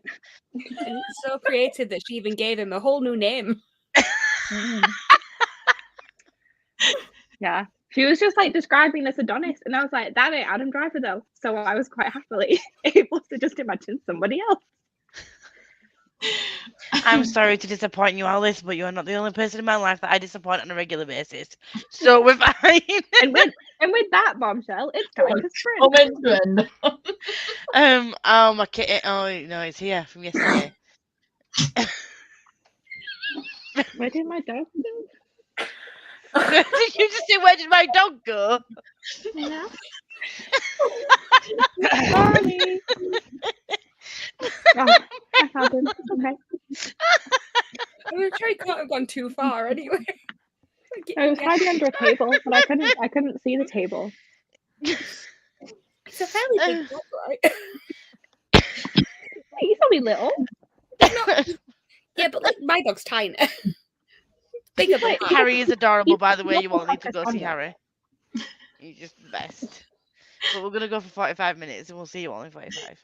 And it's so creative that she even gave him a whole new name. Yeah. She was just like describing this Adonis, and I was like, that ain't Adam Driver though. So I was quite happily able to just imagine somebody else. I'm sorry to disappoint you, Alice, but you're not the only person in my life that I disappoint on a regular basis. So we're fine. And with that bombshell, it's time to sprint. Momentum. Oh my kit. Oh no, it's here from yesterday. Where did my dog go? Did you just say where did my dog go? Yeah. Sorry. Oh, I found him. Okay. I'm sure he can't have gone too far anyway. I was hiding under a table, but I couldn't see the table. It's a fairly big dog, right? He's only little. Yeah, but like my dog's tiny. Bigger than mine. Harry is adorable, by the way. He's You all need to like go a see thunder. Harry. He's just the best. But we're gonna go for 45 minutes, and we'll see you all in 45.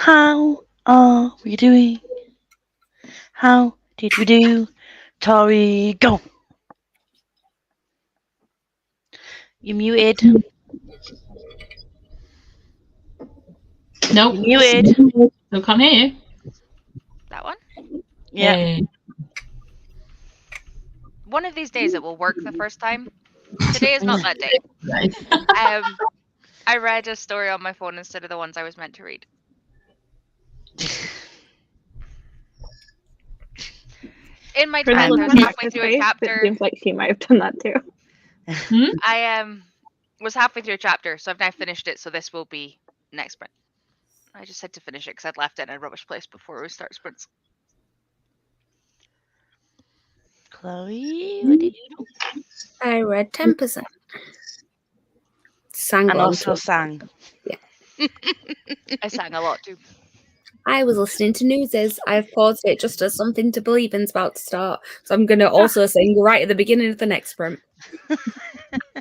How are we doing? How did we do? Tori, go. You muted. Nope. You muted. Still can't hear you. That one? Yeah. Hey. One of these days it will work the first time. Today is not that day. Right. I read a story on my phone instead of the ones I was meant to read. In my For the defense, I look was on halfway Jessica's through a face, it chapter. seems like she might have done that too. I was halfway through a chapter, so I've now finished it. So this will be next sprint. I just had to finish it because I'd left it in a rubbish place before we start sprints. Chloe, what did you do? I read 10%. Sang And on also to- sang. I sang a lot too. I was listening to Newsies. I've paused it just as something to believe in's about to start. So I'm going to also sing right at the beginning of the next sprint.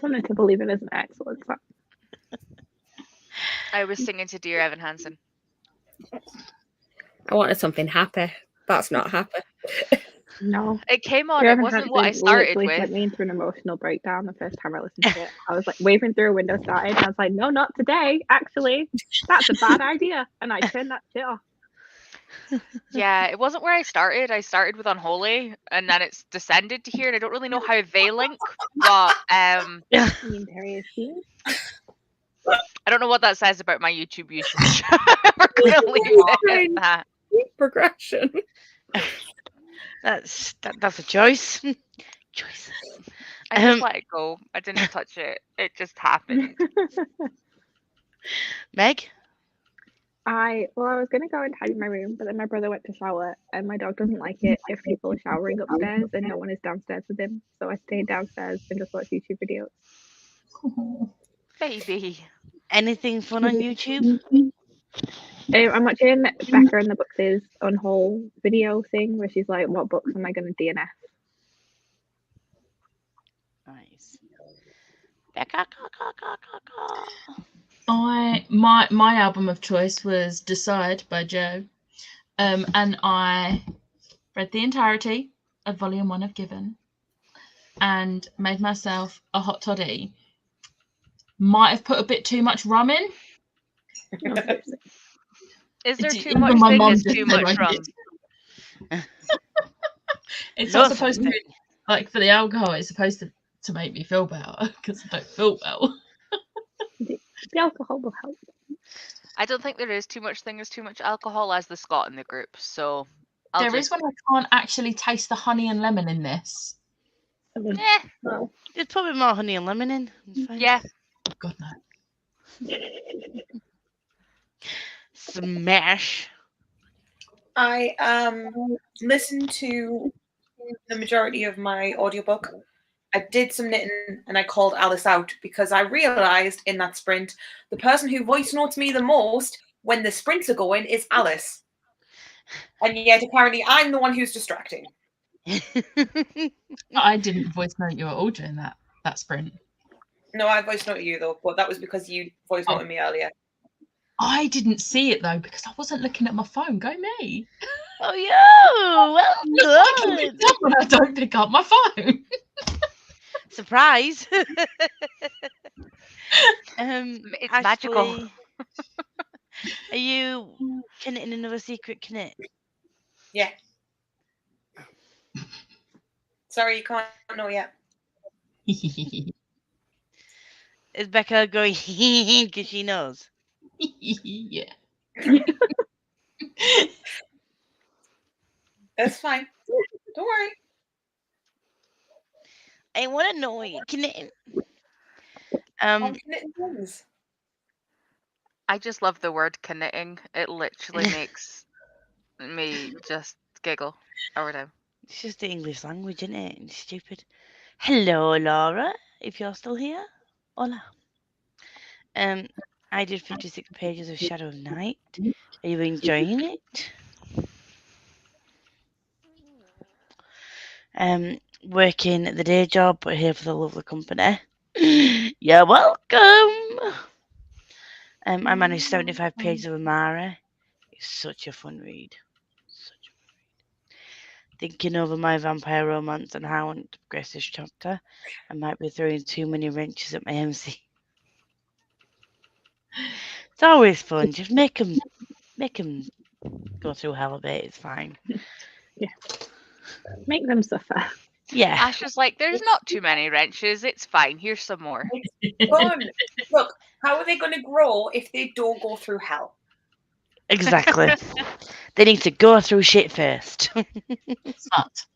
Something to believe in is an excellent song. I was singing to Dear Evan Hansen. I wanted something happy. That's not happy. No. It came on. Dear It Evan wasn't what I Hansen started literally with. sent me into an emotional breakdown the first time I listened to it. I was like waving through a window started, and I was like, no, not today. Actually, that's a bad idea. And I turned that shit off. Yeah, it wasn't where I started. I started with Unholy, and then it's descended to here, and I don't really know how they link. But I mean, Darius Dean. I don't know what that says about my YouTube usage. We're gonna leave it at that. Progression. That's a choice. Choice. I just let it go. I didn't touch it. It just happened. Meg? I was gonna go and tidy my room, but then my brother went to shower, and my dog doesn't like it if people are showering upstairs and no one is downstairs with him. So I stayed downstairs and just watched YouTube videos. Baby. Anything fun on YouTube? I'm watching Becca and the Bookstores Unhaul video thing where she's like, "What books am I gonna DNF?" Nice. Becca. My album of choice was Decide by Joe. And I read the entirety of Volume 1 of Given and made myself a hot toddy. Might have put a bit too much rum in. Is there It's too even much my thing mum as just too said much I rum? did. It's No not supposed to be like for the alcohol. It's supposed to make me feel better because I don't feel well. The alcohol will help. I don't think there is too much thing as too much alcohol as the Scot in the group. So There is when I can't actually taste the honey and lemon in this. Well, Just put a bit more honey and lemon in. It's fine. Yeah. God no. Smash. I listened to the majority of my audiobook. I did some knitting and I called Alice out because I realised in that sprint the person who voice notes me the most when the sprints are going is Alice. And yet apparently I'm the one who's distracting. I didn't voice note you at all during that sprint. No, I voice noted you though, but that was because you voice noted me earlier. I didn't see it though because I wasn't looking at my phone. Go me. Oh, yeah. Well done. When I don't pick up my phone. Surprise. It's magical. Ashley, are you knitting another secret knit? Yeah. Sorry, you can't know yet. Is Becca going because she knows? Yeah. That's fine. Don't worry. I want to know what you're knitting. I'm knitting things. I just love the word knitting. It literally makes me just giggle every time. It's just the English language, isn't it? It's stupid. Hello, Laura, if you're still here. Hola. I did 56 pages of Shadow of Night. Are you enjoying it? Working the day job, but here for the lovely company. You're welcome. I managed 75 pages of Amara. It's such a fun read. Thinking over my vampire romance and how I want to progress this chapter, I might be throwing too many wrenches at my MC. It's always fun. Just make them go through hell a bit. It's fine. Make them suffer. Yeah, Ash was like, "There's not too many wrenches. It's fine. Here's some more." Fun. Look, how are they going to grow if they don't go through hell? exactly. They need to go through shit first. Smart.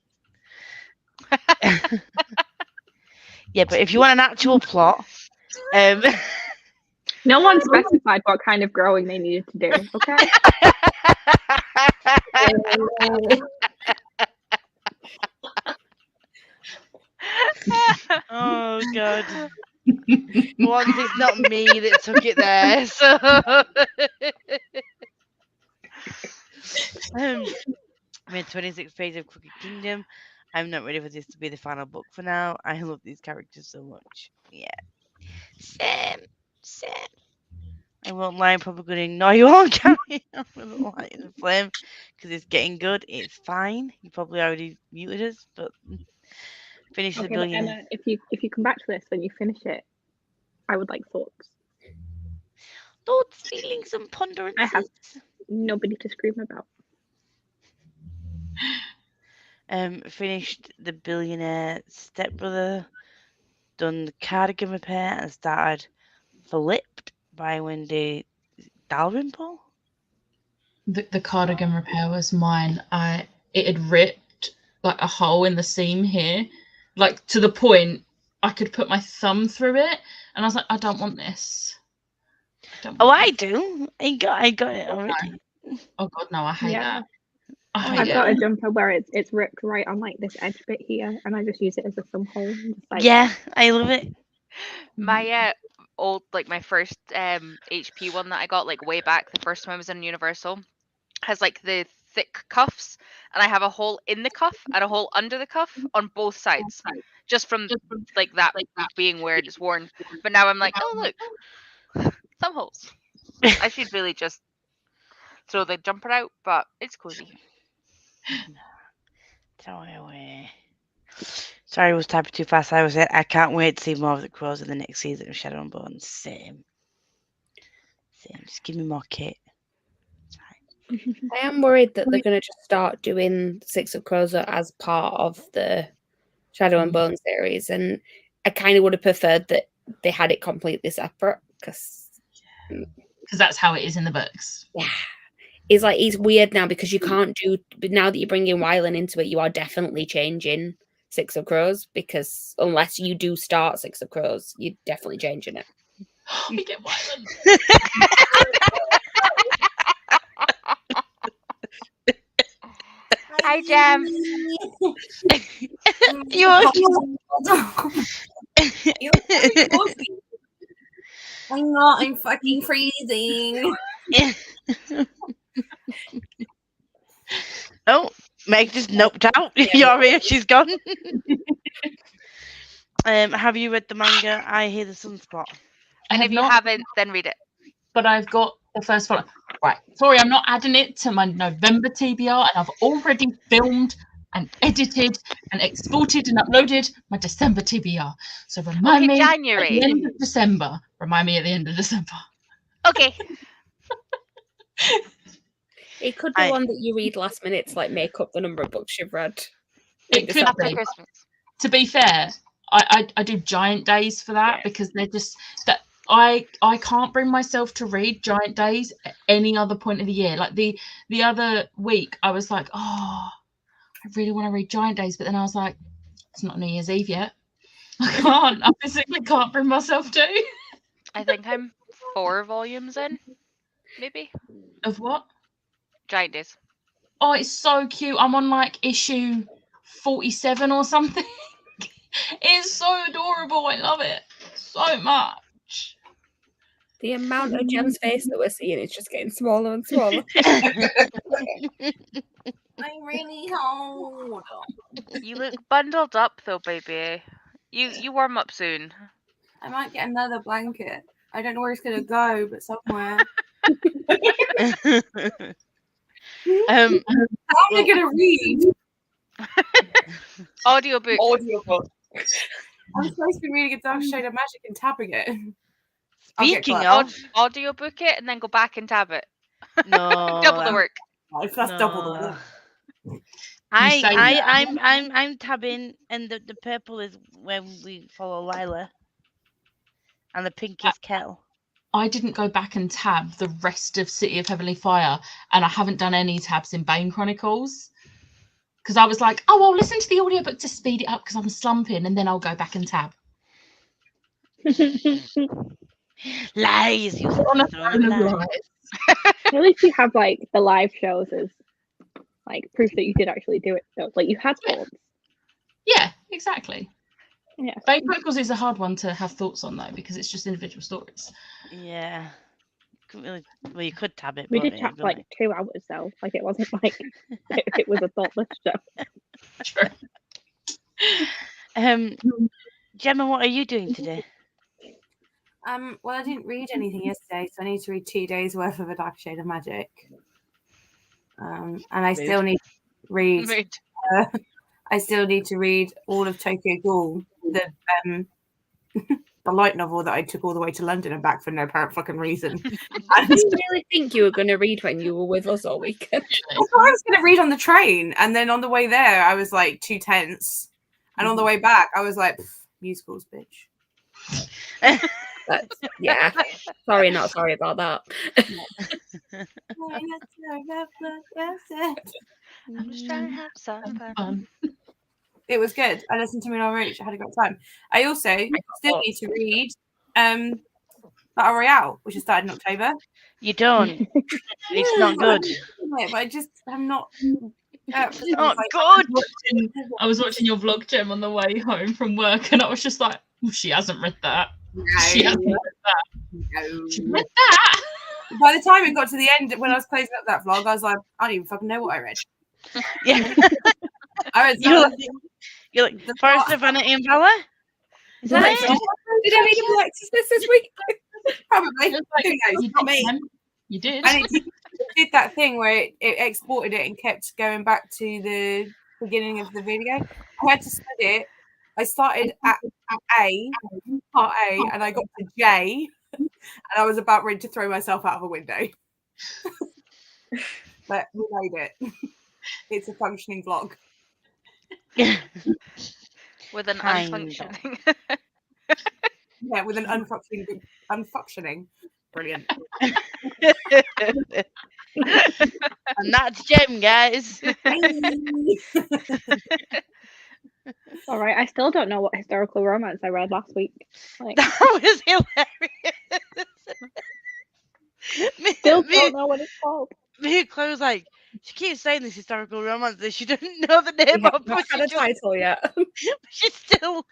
Yeah, but if you want an actual plot, No one specified what kind of growing they needed to do. Okay. oh god. Once it's not me that took it there, so I'm in 26 pages of Crooked Kingdom. I'm not ready for this to be the final book for now. I love these characters so much. Yeah. Sam. I won't lie, I'm probably going to ignore you all carrying on with the light and the flame because it's getting good. It's fine. You probably already muted us, but finish the Okay, but billionaire. Emma, if you come back to this when you finish it, I would like thoughts. Thoughts, feelings, and ponderances. I have nobody to scream about. Finished the billionaire stepbrother, done the cardigan repair, and started Flipped by Wendy Dalrymple. The cardigan repair was mine. It had ripped like a hole in the seam here, like to the point I could put my thumb through it, and I was like, I don't want this. I do. I got it already. Oh god, no! I hate that. I've got a jumper where it's ripped right on like this edge bit here, and I just use it as a thumb hole. Yeah, I love it. My old, like my first HP one that I got like way back, the first time I was in Universal, has like the thick cuffs, and I have a hole in the cuff and a hole under the cuff on both sides, just from like that being where it's worn. But now I'm like, oh look, thumb holes. I should really just throw the jumper out, but it's cozy. Throw it away. Sorry, I was typing too fast. I can't wait to see more of the Crows in the next season of Shadow and Bones. Same. Just give me more kit. I am worried that they're going to just start doing Six of Crows as part of the Shadow and Bone series, and I kind of would have preferred that they had it completely separate because that's how it is in the books. Yeah, it's weird now because you can't do. But now that you're bringing Wylan into it, you are definitely changing Six of Crows, because unless you do start Six of Crows, you're definitely changing it. We get Wylan. Hi, Jam. I'm not. I'm fucking freezing. Oh, Meg just noped out. You're here. She's gone. Have you read the manga I Hear the Sunspot? And if you haven't, then read it. But I've got the first one. Right. Sorry, I'm not adding it to my November TBR, and I've already filmed and edited and exported and uploaded my December TBR. So remind me January. at the end of December. Remind me at the end of December. Okay. It could be one that you read last minute to like make up the number of books you've read. It could after be. Christmas. To be fair, I do Giant Days for that because they're just that I can't bring myself to read Giant Days at any other point of the year. Like the other week, I was like, oh, I really want to read Giant Days, but then I was like, it's not New Year's Eve yet. I physically can't bring myself to. I think I'm 4 volumes in, maybe. Of what? Giant Days. Oh, it's so cute. I'm on like issue 47 or something. It's so adorable. I love it so much. The amount of Gem's face that we're seeing is just getting smaller and smaller. I'm really cold. You look bundled up though, baby. You warm up soon. I might get another blanket. I don't know where it's going to go, but somewhere. Um, How am I gonna read Audiobook. audiobook? I'm supposed to be reading A Dark Shade of Magic and tapping it. I'll get speaking clever. of, Audiobook it and then go back and tab it. no, Double the work. That's double the no. work. say that. I'm tabbing, and the purple is when we follow Lila, and the pink is Kel. I didn't go back and tab the rest of City of Heavenly Fire, and I haven't done any tabs in Bane Chronicles because I was like, oh, I'll listen to the audiobook to speed it up because I'm slumping, and then I'll go back and tab. Lies, you On a throwing phone of lies. lies. At least you have like the live shows as like proof that you did actually do it. So like you had thoughts. Yeah, exactly. Yeah. Bane Chronicles is a hard one to have thoughts on though because it's just individual stories. Yeah. Couldn't really, well, you could tab it. We but did it'd chat be for like 2 hours though. Like it wasn't like it was a thoughtless show. True. Gemma, what are you doing today? Well, I didn't read anything yesterday, so I need to read 2 days worth of A Dark Shade of Magic. And I still need to read. Mood. I still need to read all of Tokyo Ghoul, the light novel that I took all the way to London and back for no apparent fucking reason. I didn't really think you were going to read when you were with us all weekend. I thought I was going to read on the train, and then on the way there, I was like too tense, and on the way back, I was like, musicals, bitch. Yeah. Sorry, not sorry about that. I'm just trying to have some fun. It was good. I listened to Moulin Rouge. I had a great time. I also still need to read Battle Royale, which has started in October. You don't. It's not good. But I just am not. It's not good. I was watching your vlog, Gem, on the way home from work, and I was just like, well, she hasn't read that. She hasn't read that. She read that. By the time it got to the end, when I was closing up that vlog, I was like, I don't even fucking know what I read. Yeah. I was You're like Forest of Vanity and Valor? Is that it? Did I read Alexis this week? Probably. Like, Who knows? you Not did, me. Gem. You did. And it did that thing where it exported it and kept going back to the beginning of the video. I had to split it. I started at A, part A, and I got to J, and I was about ready to throw myself out of a window. But we made it. It's a functioning vlog. With an Kind of. unfunctioning. Yeah, with an unfunctioning. Brilliant. And that's Gem, guys. All right. I still don't know what historical romance I read last week. Like, That was hilarious. still don't know what it's called. Me and Chloe was like, she keeps saying this historical romance that she doesn't know the We name have of, not but had a title yet. she still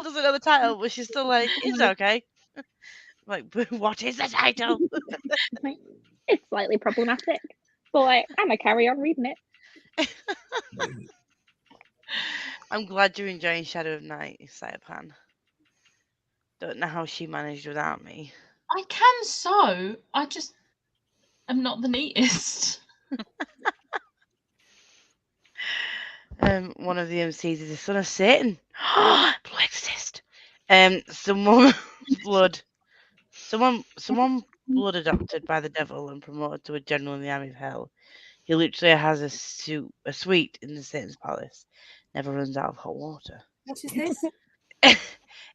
doesn't know the title, but she's still like, it's okay. Like, but what is the title? Like, it's slightly problematic, but like, I'm gonna carry on reading it. I'm glad you're enjoying Shadow of Night, Saipan. Don't know how she managed without me. I can sew. I just am not the neatest. One of the MCs is the son of Satan. Blood exist. Someone blood adopted by the devil and promoted to a general in the army of hell. He literally has a suite in the Satan's palace. Never runs out of hot water. What is this?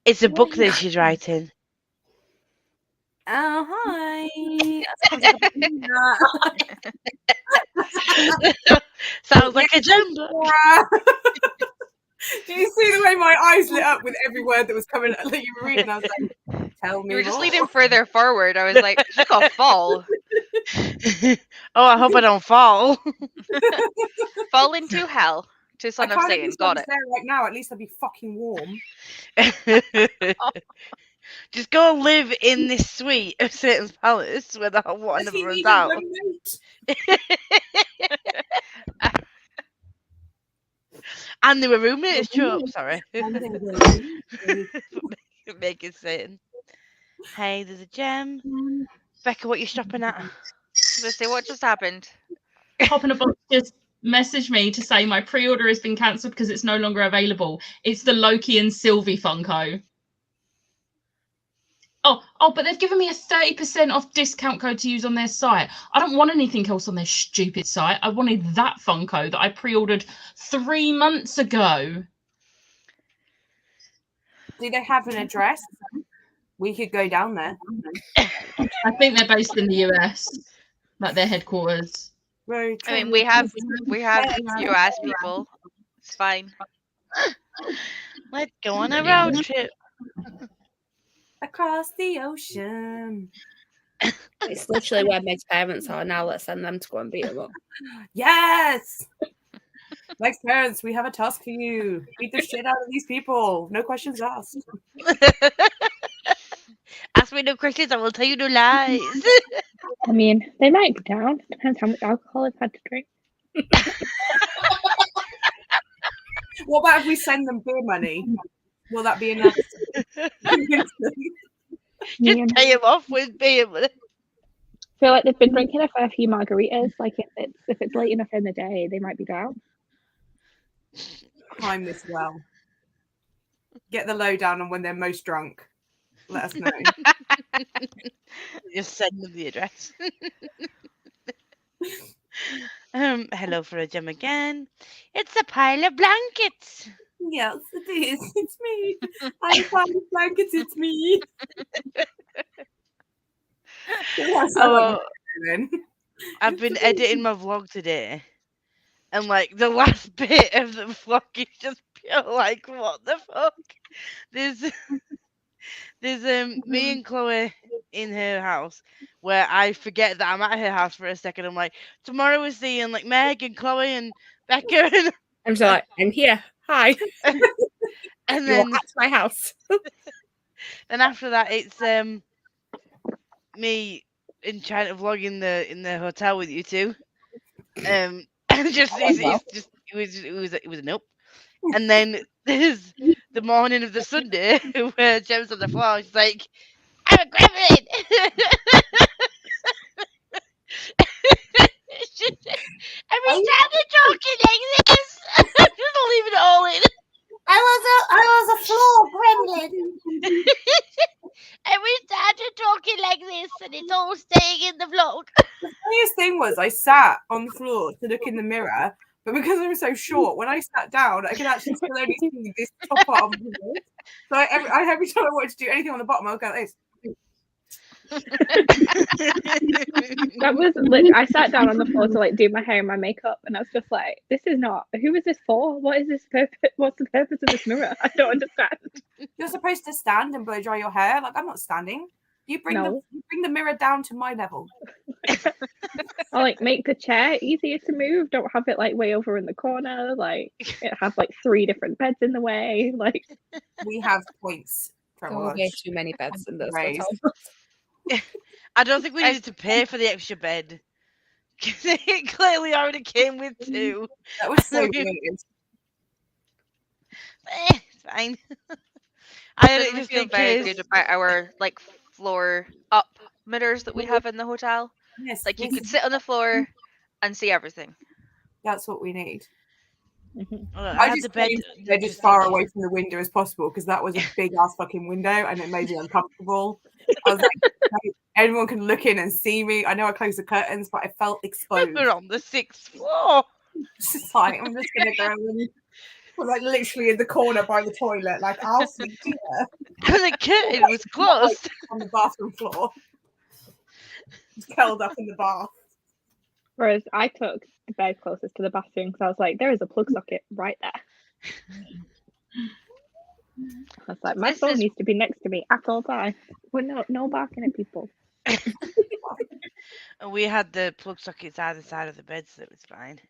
It's a book that she's writing. Oh, hi. Sounds like a gem book. Did you see the way my eyes lit up with every word that was coming that you were reading? I was like, tell me You were just more. leaning further forward. I was like, she's gonna fall. Oh, I hope I don't fall. Fall into hell. To I Son of can't Satan. even Got stop it. there right now. At least I'd be fucking warm. Just go live in this suite of Satan's palace where the hot water Does he never runs need a out. bloody mate? And they were roommates, Chup. Sorry. And they will. Making Satan. Hey, there's a gem. Becca, what you shopping at? Let's see what just happened. Hop in a Box just messaged me to say my pre-order has been cancelled because it's no longer available. It's the Loki and Sylvie Funko. Oh, but they've given me a 30% off discount code to use on their site. I don't want anything else on their stupid site. I wanted that Funko that I pre-ordered 3 months ago. Do they have an address? We could go down there. I think they're based in the US, like their headquarters. I mean, we have US people. It's fine. Let's go on a road trip. Across the ocean. It's literally where Meg's parents are now. Let's send them to go and beat them up. Yes! Meg's parents, we have a task for you. Beat the shit out of these people. No questions asked. Ask me no questions, I will tell you no lies. I mean, they might be down. Depends how much alcohol I've had to drink. What about if we send them beer money? Will that be enough? Just pay him off with beer. I feel like they've been drinking a fair few margaritas. Like if it's late enough in the day, they might be down. Time this well. Get the lowdown on when they're most drunk. Let us know. Just send them the address. Hello for a gem again. It's a pile of blankets. Yes, it is. It's me. I'm fine with blankets. It's me. I've been editing my vlog today, and like the last bit of the vlog is just pure like, what the fuck? There's me and Chloe in her house where I forget that I'm at her house for a second. I'm like, tomorrow we're seeing like Meg and Chloe and Becca, and I'm just like, I'm here. Hi. and then You're at my house. then after that it's me in trying to vlog in the hotel with you two. And just it was a nope. And then there's the morning of the Sunday where Gem's on the floor. She's like, I'm a gremlin. Every time you're talking like this, just leaving it all in. I was a floor gremlin. Every time you're talking like this, and it's all staying in the vlog. The funniest thing was I sat on the floor to look in the mirror, but because I'm so short, when I sat down, I could actually still only see this top part of the head. So every time I wanted to do anything on the bottom, I would go like this. That was literally, I sat down on the floor to like do my hair and my makeup, and I was just like, this is not, who is this for? What is this purpose? What's the purpose of this mirror? I don't understand. You're supposed to stand and blow dry your hair. Like, I'm not standing. You bring the mirror down to my level. Or like make the chair easier to move. Don't have it like way over in the corner. Like it has like 3 different beds in the way. Like we have points. Way too many beds in this hotel. I don't think we needed to pay for the extra bed. It clearly already came with 2. That was so good. It's fine. I didn't just feel very good about our like floor up mirrors that we have in the hotel. Yes, like you could sit on the floor and see everything. That's what we need. I just had the bed. They're just far away from the window as possible because that was a big ass fucking window and it made me uncomfortable. I was like, everyone can look in and see me. I know I closed the curtains, but I felt exposed. We're on the 6th floor. It's just like I'm just gonna go and like literally in the corner by the toilet. Like I'll sleep here. And the curtain was closed on the bathroom floor. Just curled up in the bath. whereas I took the bed closest to the bathroom because I was like, there is a plug socket right there. I was like, my phone needs to be next to me at all times. We're no barking at people. And we had the plug sockets either side of the bed, so it was fine.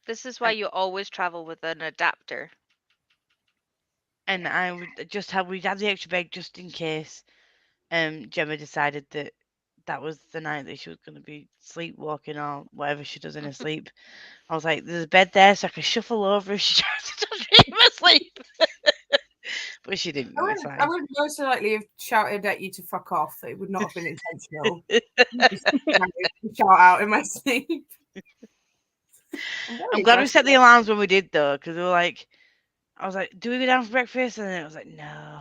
This is why you always travel with an adapter. And I would just have we had the extra bed just in case Gemma decided that was the night that she was going to be sleepwalking or whatever she does in her sleep. I was like, there's a bed there so I can shuffle over if she tries to dream asleep. But she didn't. I would most likely have shouted at you to fuck off. It would not have been intentional. Shout out in my sleep. I'm glad we set the alarms when we did though, because we were like, I was like, do we go down for breakfast? And then I was like, no.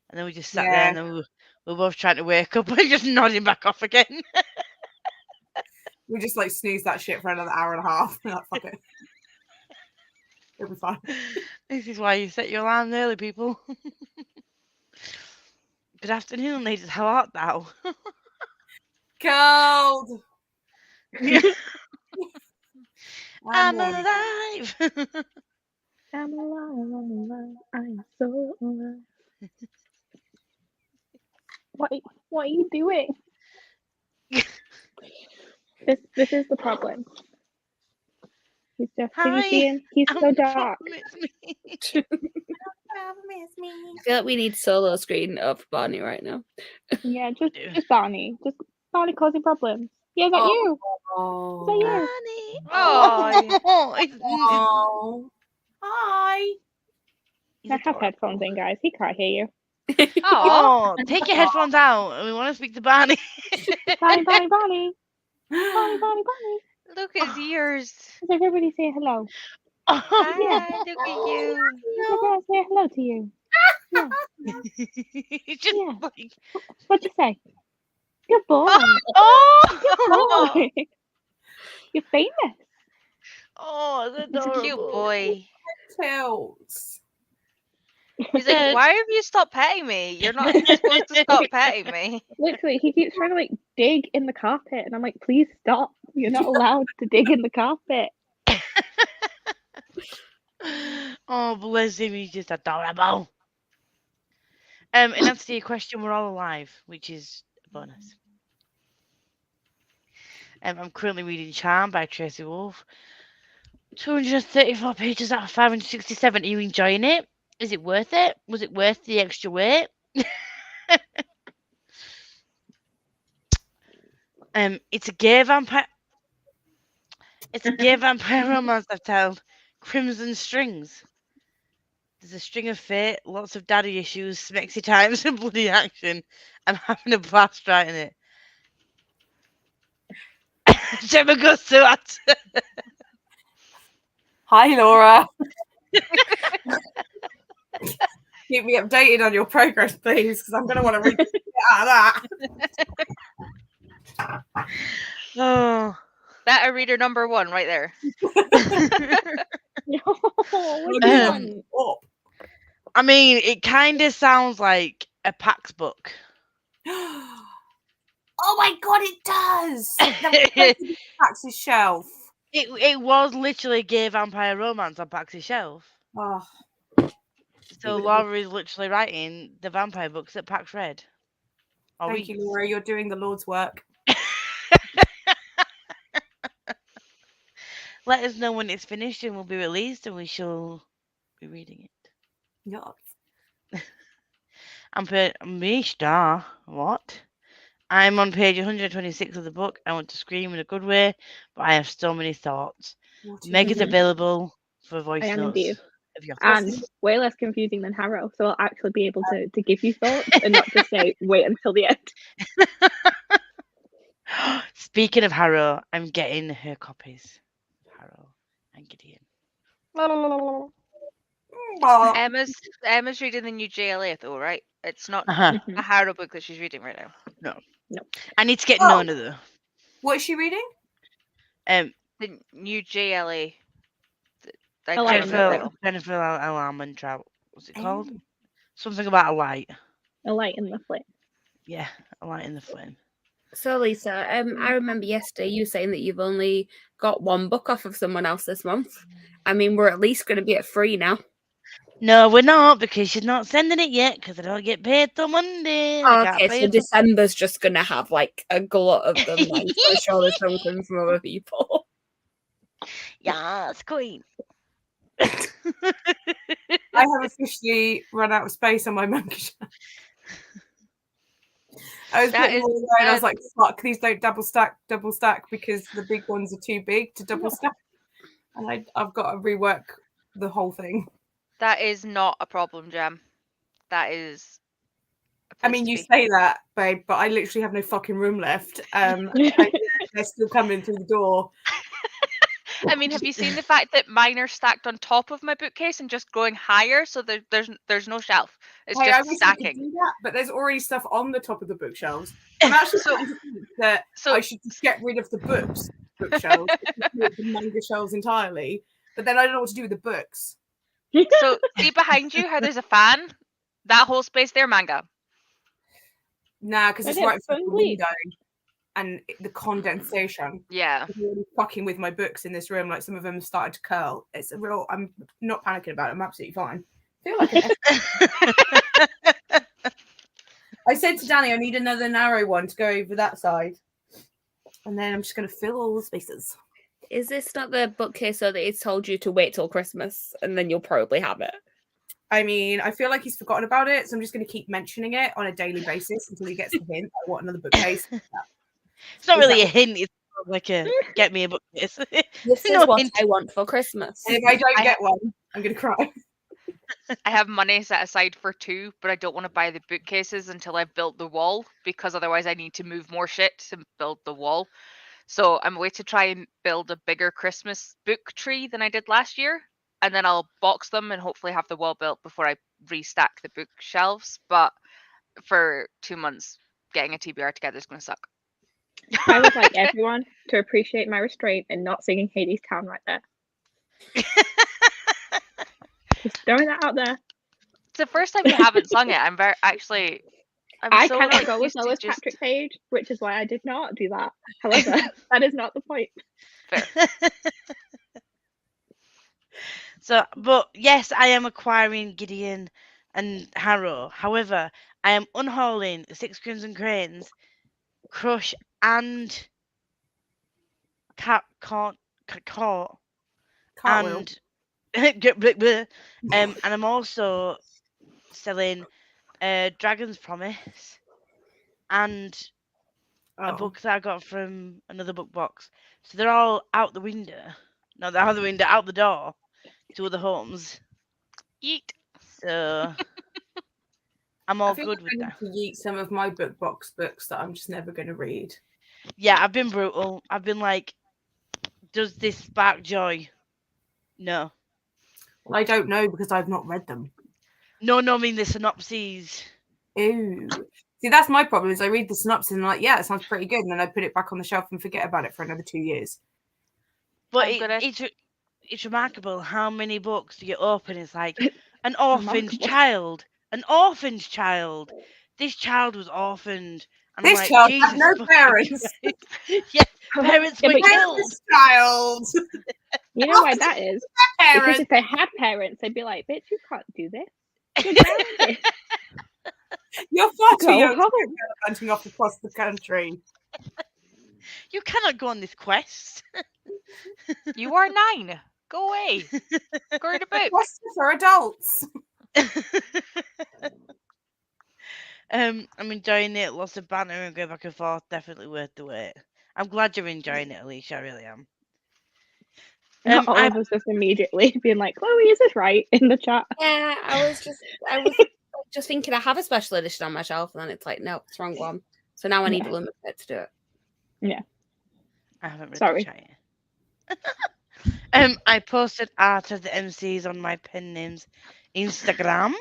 And then we just sat there, and then we were both trying to wake up and just nodding back off again. We just like snooze that shit for another hour and a half. We're like, fuck it. It'll be fine. This is why you set your alarm early, people. Good afternoon, ladies. How art thou? Cold. I'm alive. I'm alive. I'm so alive. What are you doing? This is the problem. He's just Hi, he's so dark. It's me. I feel like we need solo screen of Barney right now. Yeah, just Barney. Just Barney causing problems. Yeah, is that you? Is that you? Barney. Oh, Oh. Hi. I have headphones in, guys. He can't hear you. Oh, take your headphones out. We want to speak to Barney. Barney, Barney, Barney. Barney, Barney, Barney. look at his ears. Does everybody say hello? Oh, Hi, look at you. Does everyone say hello to you? Yeah. It's just Yeah. like, What'd you say? Good boy. oh, Boy. You're famous. oh, it's It's a cute adorable. boy. Tilts. He's like, why have you stopped petting me? You're not supposed to stop petting me. Literally, he keeps trying to like dig in the carpet, and I'm like, please stop. You're not allowed to dig in the carpet. Oh, bless him. He's just adorable. In answer to your question, we're all alive, which is a bonus. I'm currently reading Charm by Tracy Wolfe. 234 pages out of 567. Are you enjoying it? Is it worth it? Was it worth the extra weight? It's a gay vampire. It's a gay vampire romance I've told. Crimson Strings. There's a string of fate, lots of daddy issues, smexy times, and bloody action. I'm having a blast writing it. Gemma goes to it. Hi, Laura. Keep me updated on your progress, please, because I'm going to want to read the shit out of that. Oh. That a reader number 1 right there. No, what do you want? I mean, it kind of sounds like a PAX book. Oh my god, it does! Pax's shelf. It was literally a gay vampire romance on Pax's shelf. Oh. So Laura is literally writing the vampire books that Pax read. Thank you, Laura. You're doing the Lord's work. Let us know when it's finished and will be released, and we shall be reading it. Yes. What? I'm on page 126 of the book. I want to scream in a good way, but I have so many thoughts. Meg is available for voice I am notes. indeed. Of your And thoughts. way less confusing than Harrow, so I'll actually be able to give you thoughts and not just say wait until the end. Speaking of Harrow, I'm getting her copies. Harrow and Gideon. Emma's reading the new JLA though, right? It's not Uh-huh. a Harrow book that she's reading right now. No. I need to get Nona though. What is she reading? The new JLA. Jennifer Almond Trout. What's it called? Something about a light. A light in the flame. Yeah, a light in the flame. So Lisa, I remember yesterday you saying that you've only got one book off of someone else this month. I mean, we're at least going to be at 3 now. No, we're not, because she's not sending it yet, because I don't get paid till Monday. Okay, so December's just going to have like a glut of them. Like, I'm sure there's something from other people. Yes, queen. I have officially run out of space on my manga shelf. I was putting them all away and I was like, fuck, these don't double stack because the big ones are too big to double stack. And I've got to rework the whole thing. That is not a problem, Jam. That is. I mean, you say that, babe, but I literally have no fucking room left. They're still coming through the door. I mean, have you seen the fact that mine are stacked on top of my bookcase and just going higher? So there's no shelf. It's Hey, I just recently stacking. do that, but there's already stuff on the top of the bookshelves. I'm actually starting to think that I should just get rid of the bookshelves, the manga shelves entirely. But then I don't know what to do with the books. So see behind you how there's a fan? That whole space there, manga. Nah, because But it's it's right in front of the friendly. window, and the condensation. Yeah. is really fucking with my books in this room. Like some of them have started to curl. It's a real. I'm not panicking about it. I'm absolutely fine. I feel like I said to Danny, I need another narrow one to go over that side, and then I'm just going to fill all the spaces. Is this not the bookcase so that it's told you to wait till Christmas and then you'll probably have it? I mean, I feel like he's forgotten about it, so I'm just going to keep mentioning it on a daily basis until he gets the hint. I want another bookcase. It's not really a hint. It's more like a get me a bookcase. This No is what hint. I want for Christmas. And if I don't get one, I'm going to cry. I have money set aside for 2, but I don't want to buy the bookcases until I've built the wall, because otherwise I need to move more shit to build the wall. So I'm going to try and build a bigger Christmas book tree than I did last year, and then I'll box them and hopefully have the wall built before I restack the bookshelves. But for 2 months, getting a TBR together is going to suck. I would like everyone to appreciate my restraint and not singing Hades Town right there. Just throwing that out there. It's the first time you haven't sung it. I'm I so, cannot like, go with used to Noah's just- Patrick page, which is why I did not do that. However, that is not the point. So, but yes, I am acquiring Gideon and Harrow. However, I am unhauling 6 Crimson Cranes, Crush, and Cart, Cartwheel. and I'm also selling Dragon's Promise and a book that I got from another book box. So they're all out the window. No, they're out the window, out the door to other homes. Yeet. So I'm all good with I that. need to yeet some of my book box books that I'm just never going to read. Yeah, I've been brutal. I've been like, does this spark joy? No. Well, I don't know because I've not read them. No, I mean the synopses. Ooh. See, that's my problem is I read the synopsis and I'm like, yeah, it sounds pretty good. And then I put it back on the shelf and forget about it for another 2 years. But it's remarkable how many books you open. It's like an orphaned child. An orphaned child. This child was orphaned. And This I'm like, child Jesus had no fucking parents. Christ. Yeah, parents Yeah, were but killed. This child. You know why that is? Because Parents. if they had parents, they'd be like, bitch, you can't do this. You're grounded. You're far too Go young to home. be gallivanting off across the country. You cannot go on this quest. You are 9. Go away. Go read a book. Quests for adults. I'm enjoying it. Lots of banter and go back and forth. Definitely worth the wait. I'm glad you're enjoying it, Alicia. I really am. Not all of us just immediately being like, Chloe, is this right? In the chat. Yeah, I was just thinking I have a special edition on my shelf, and then it's like, no, it's the wrong one. So now I need a limit to do it. Yeah. I haven't read Sorry. the chat yet. I posted art of the MCs on my pen names Instagram.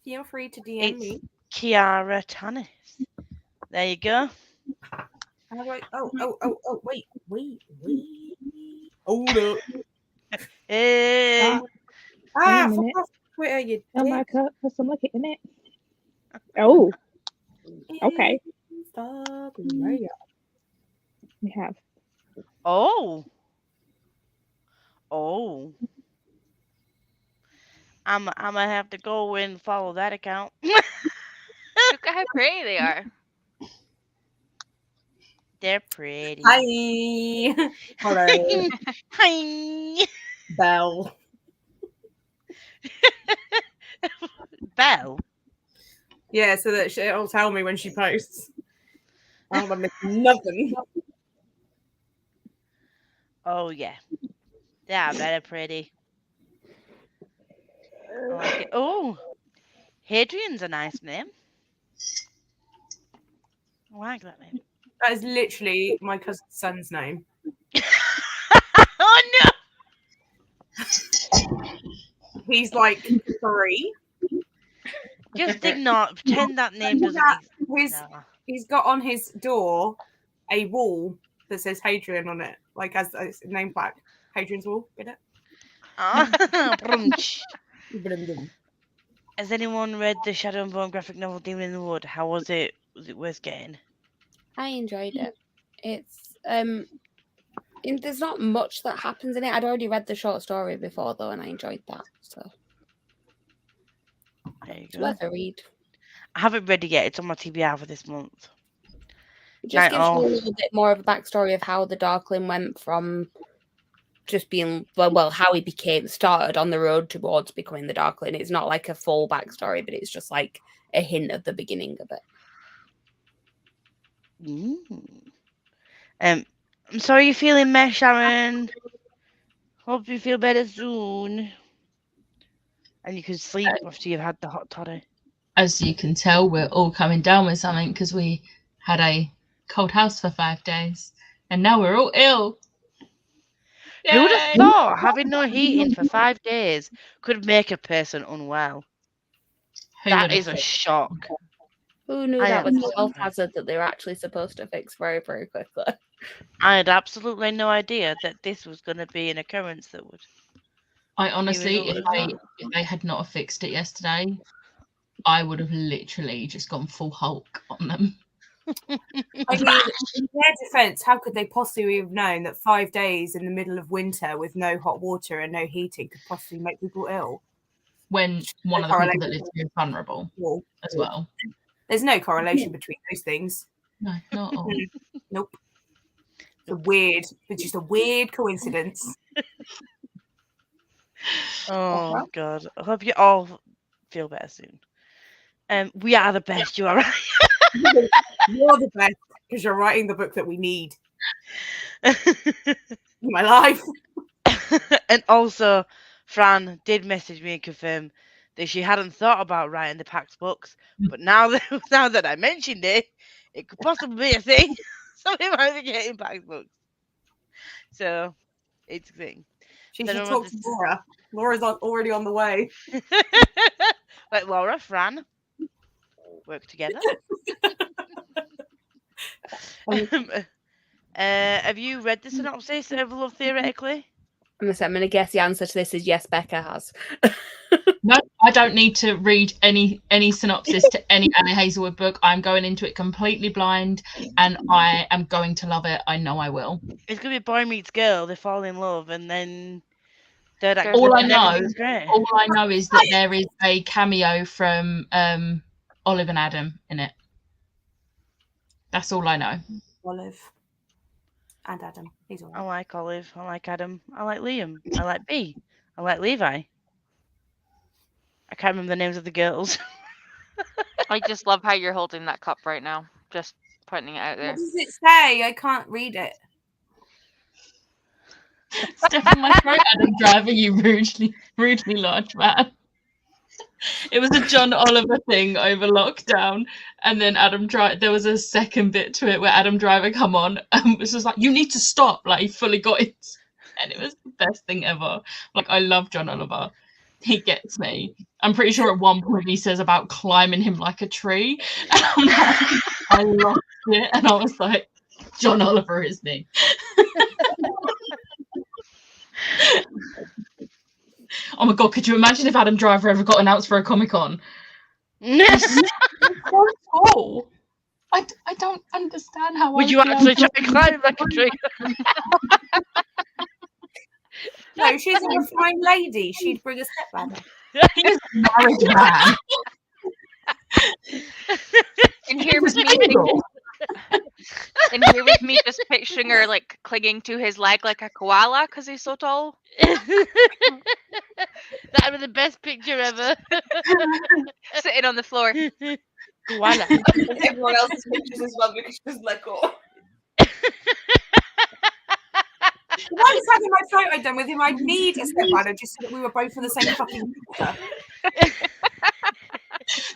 Feel free to DM It's me. Kiara Tannis. There you go. Wait. Hold up. Hey. Wait a minute. Fuck off Twitter, you Oh my dick. god, for some looking in it. Oh, okay. We have. Oh. I'm gonna have to go and follow that account. Look at how pretty they are. They're pretty. Hi. Hello. Hi. Belle. Belle. Yeah, so that she'll tell me when she posts. I don't want to miss nothing. Oh yeah. Yeah, very pretty. I like it. Oh, Hadrian's a nice name. I like that name. That is literally my cousin's son's name. Oh He's like 3. Just ignore. Pretend that name doesn't exist. He's got on his door a wall that says Hadrian on it, like as a name plaque. Hadrian's Wall, get it? Brunch. Has anyone read the Shadow and Bone graphic novel Demon in the Wood? How was it? Was it worth getting? I enjoyed it. It's there's not much that happens in it. I'd already read the short story before though, and I enjoyed that. So There you it's go. worth a read. I haven't read it yet. It's on my TBR for this month. It just gives you a little bit more of a backstory of how the Darkling went from just being well, how he started on the road towards becoming the Darkling. It's not like a full backstory, but it's just like a hint of the beginning of it. I'm sorry you're feeling meh, Sharon. Hope you feel better soon. And you can sleep after you've had the hot toddy. As you can tell, we're all coming down with something because we had a cold house for 5 days. And now we're all ill. Who would have thought having no heating for 5 days could make a person unwell? That is a shock. Who knew that was a health hazard that they were actually supposed to fix very, very quickly? I had absolutely no idea that this was going to be an occurrence that would. I honestly, if they had not fixed it yesterday, I would have literally just gone full Hulk on them. I mean, in their defense, how could they possibly have known that 5 days in the middle of winter with no hot water and no heating could possibly make people ill? When one of the people that lives here is vulnerable as well. There's no correlation between those things. No, not at all. Nope. It's just a weird coincidence. Oh, God. I hope you all feel better soon. We are the best, you are right. You're the best because you're writing the book that we need. My life. And also, Fran did message me and confirm that she hadn't thought about writing the Pax books, but now that I mentioned it, it could possibly be a thing. Somebody might be getting Pax books. So, it's a thing. She should talk to Laura. Laura's already on the way. Like Laura, Fran, work together. Have you read the synopsis of Love Theoretically? I'm going to guess the answer to this is yes, Becca has. No, I don't need to read any synopsis to any Anna Hazelwood book. I'm going into it completely blind, and I am going to love it. I know I will. It's going to be boy meets girl. They fall in love, and then third act. All I know is that there is a cameo from Olive and Adam in it. That's all I know. Olive and Adam. He's all right. I like Olive. I like Adam. I like Liam. I like B. I like Levi. I can't remember the names of the girls. I just love how you're holding that cup right now. Just putting it out there. What does it say? I can't read it. Step in my throat, Adam Driver, you rudely large man. It was a John Oliver thing over lockdown, and then there was a second bit to it where Adam Driver come on and was just like, "You need to stop!" Like he fully got it, and it was the best thing ever. Like I love John Oliver. He gets me. I'm pretty sure at one point he says about climbing him like a tree, and I'm like, I lost it, and I was like, John Oliver is me. Oh my God, could you imagine if Adam Driver ever got announced for a Comic-Con? So cool. I don't understand how. Would you actually try to climb like a tree? No, she's a refined lady. She'd bring a stepladder. He's a married man. And here was me just picturing her like clinging to his leg like a koala because he's so tall. That'd be the best picture ever. Sitting on the floor. Koala. And everyone else's pictures as well because she doesn't let go. If I was having my photo done with him, I'd need a stepladder just so that we were both in the same fucking picture.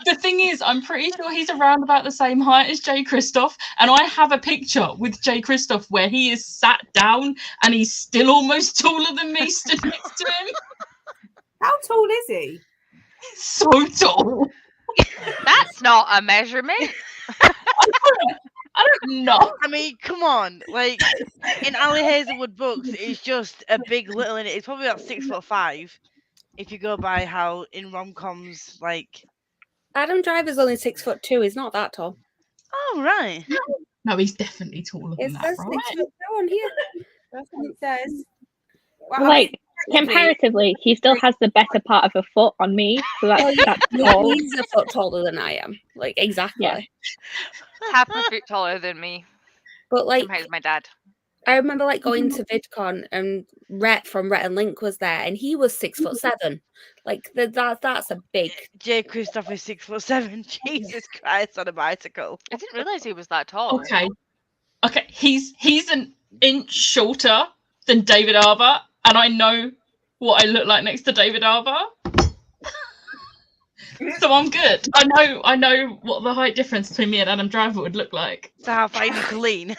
The thing is, I'm pretty sure he's around about the same height as Jay Kristoff, and I have a picture with Jay Kristoff where he is sat down and he's still almost taller than me stood next to him. How tall is he? So tall. That's not a measurement. I don't know. I mean, come on. Like, in Ali Hazelwood books, it's just a big little in it. It's probably about 6'5". If you go by how in rom-coms, like... Adam Driver's only 6'2". He's not that tall. Oh, right. No, he's definitely taller than It that, says right? 6'2" on here. That's what it says. Well, Like, technically- comparatively, he still has the better part of a foot on me, so that's, Oh, yeah. that's tall. He's a foot taller than I am. Like, exactly. Yeah. Half a foot taller than me. But like, Sometimes my dad. I remember like going to VidCon and Rhett from Rhett and Link was there, and he was 6'7". Like that's a big. Jay Christoph is 6'7". Jesus Christ, on a bicycle. I didn't realise he was that tall. Okay. He's an inch shorter than David Arbor, and I know what I look like next to David Arbor. So I'm good. I know what the height difference between me and Adam Driver would look like. So how far you need to lean?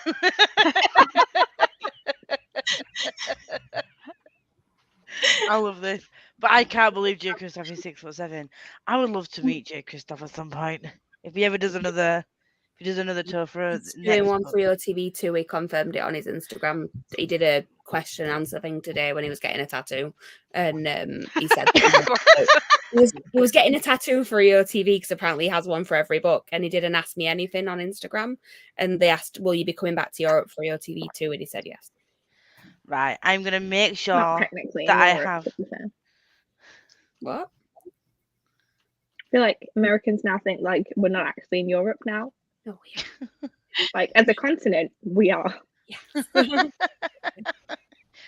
I love this. But I can't believe Jay Christoph is 6'7". I would love to meet Jay Christoph at some point. If he ever does another tour for He's next doing one book. for your TV too. He confirmed it on his Instagram. He did a question and answer thing today when he was getting a tattoo, and he said that he was getting a tattoo for EOTV because apparently he has one for every book, and he didn't ask me anything on Instagram. And they asked, "Will you be coming back to Europe for EOTV too?" And he said yes. Right, I'm gonna make Not sure technically that in I Europe, have. to be fair. What? I feel like Americans now think like we're not actually in Europe now. Oh yeah. Like as a continent, we are.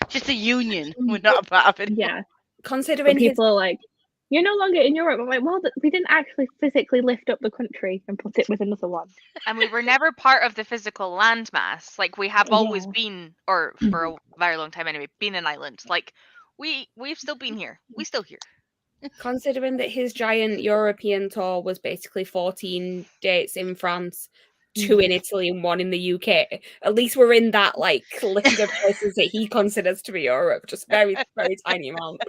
Just a union. We're not a part of it. Yeah. But Considering people are like, you're no longer in Europe. I'm like, well, we didn't actually physically lift up the country and put it with another one. And we were never part of the physical landmass. Like we have always Yeah. been, or for a very long time anyway, been an island. Like we've still been here. We still here. considering that his giant European tour was basically 14 dates in France, 2 in Italy, and 1 in the UK. At least we're in that like list of places that he considers to be Europe. Just very, very tiny amount.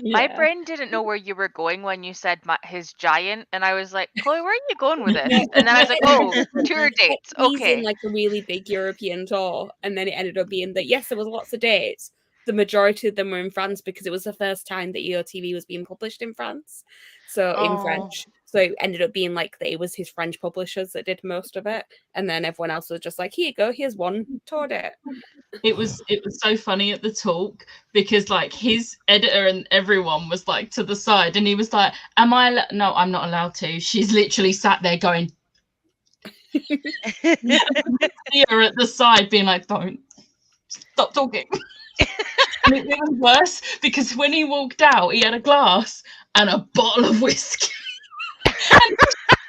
My Yeah. brain didn't know where you were going when you said his giant, and I was like, Chloe, where are you going with this? And then I was like, oh, tour dates. He's Okay. in like a really big European tour, and then it ended up being that yes, there was lots of dates. The majority of them were in France because it was the first time that EOTV was being published in France, so in Oh. French. So it ended up being like that it was his French publishers that did most of it, and then everyone else was just like, "Here you go, here's one tour date." It was so funny at the talk because like his editor and everyone was like to the side, and he was like, "Am I? No, I'm not allowed to." She's literally sat there going, here at the side, being like, "Don't stop talking." And it was worse because when he walked out, he had a glass and a bottle of whiskey. And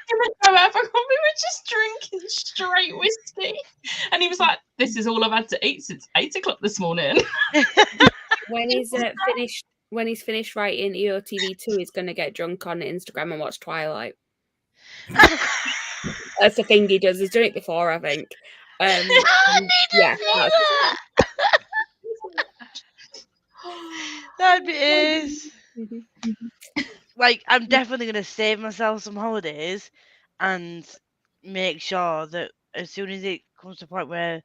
we were just drinking straight whiskey, and he was like, "This is all I've had to eat since 8 o'clock this morning." When he's finished writing EOTV 2, he's gonna get drunk on Instagram and watch Twilight. That's the thing he does. He's done it before, I think. Yeah, That is. Like, I'm definitely gonna save myself some holidays and make sure that as soon as it comes to a point where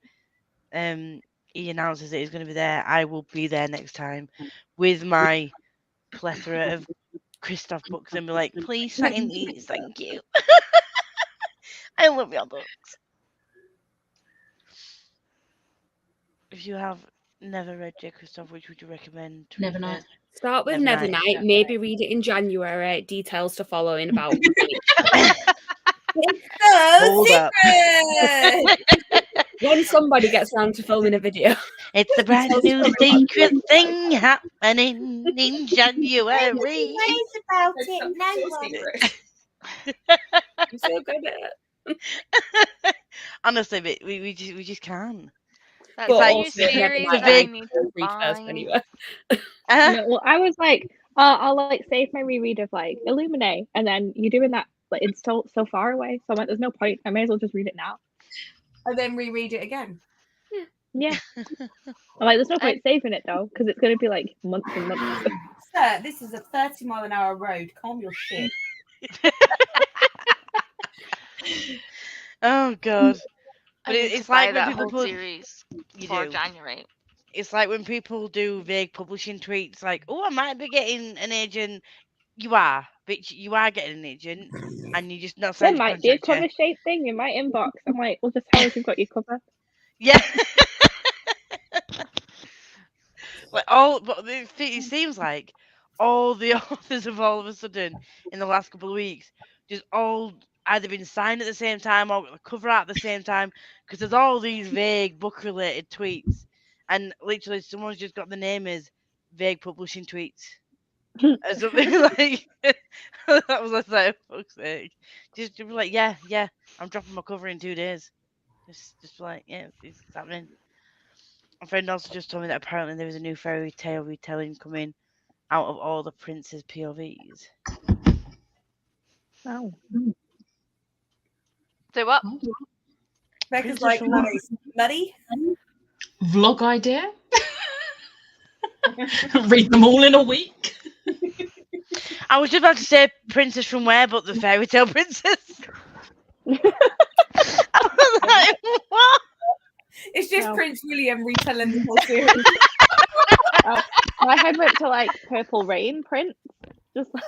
he announces that he's going to be there, I will be there next time with my plethora of Christoph books and be like, please sign these, thank you. I love your books. If you have never read J. Christoph, which would you recommend? to read Nevernight. first? Start with Nevernight. Nevernight, maybe read it in January, details to follow in about. Hold up. When somebody gets around to filming a video. It's a brand new secret thing happening in January. About it, no one. I'm so good at it. Honestly, but we just can't. That's But a new also, series Nevernight, I big need to read first find. anyway. No, well, I was like, I'll like save my reread of like Illuminate, and then you're doing that, like it's so far away. So I'm like, there's no point. I may as well just read it now. And then reread it again. Yeah. Like, there's no point saving it though, because it's going to be like months and months. Sir, this is a 30-mile-an-hour road. Calm your shit. Oh god. I But need it's to buy like when that people whole put series you for do. January. It's like when people do vague publishing tweets like, "Oh, I might be getting an agent." You are, bitch. You are getting an agent, and you just not There signed a might be a contract cover yet. shape thing in my inbox. I'm like, well, just tell us you've got your cover. Yeah. Like but it seems like all the authors have all of a sudden in the last couple of weeks just all either been signed at the same time or got the cover out at the same time because there's all these vague book related tweets, and literally someone's just got the name as vague publishing tweets or something like that. Was like, fuck's sake, just to be like, yeah, I'm dropping my cover in 2 days. Just like, yeah, it's happening. My friend also just told me that apparently there is a new fairy tale retelling coming out of all the princes' POVs. Oh. So what? Becca's Princess like, from no, what? it's muddy. Vlog idea. Read them all in a week. I was just about to say princess from where, but the fairy tale princess. I was like, what? It's just No. Prince William retelling the whole series. My head went to like Purple Rain Prince. Just like,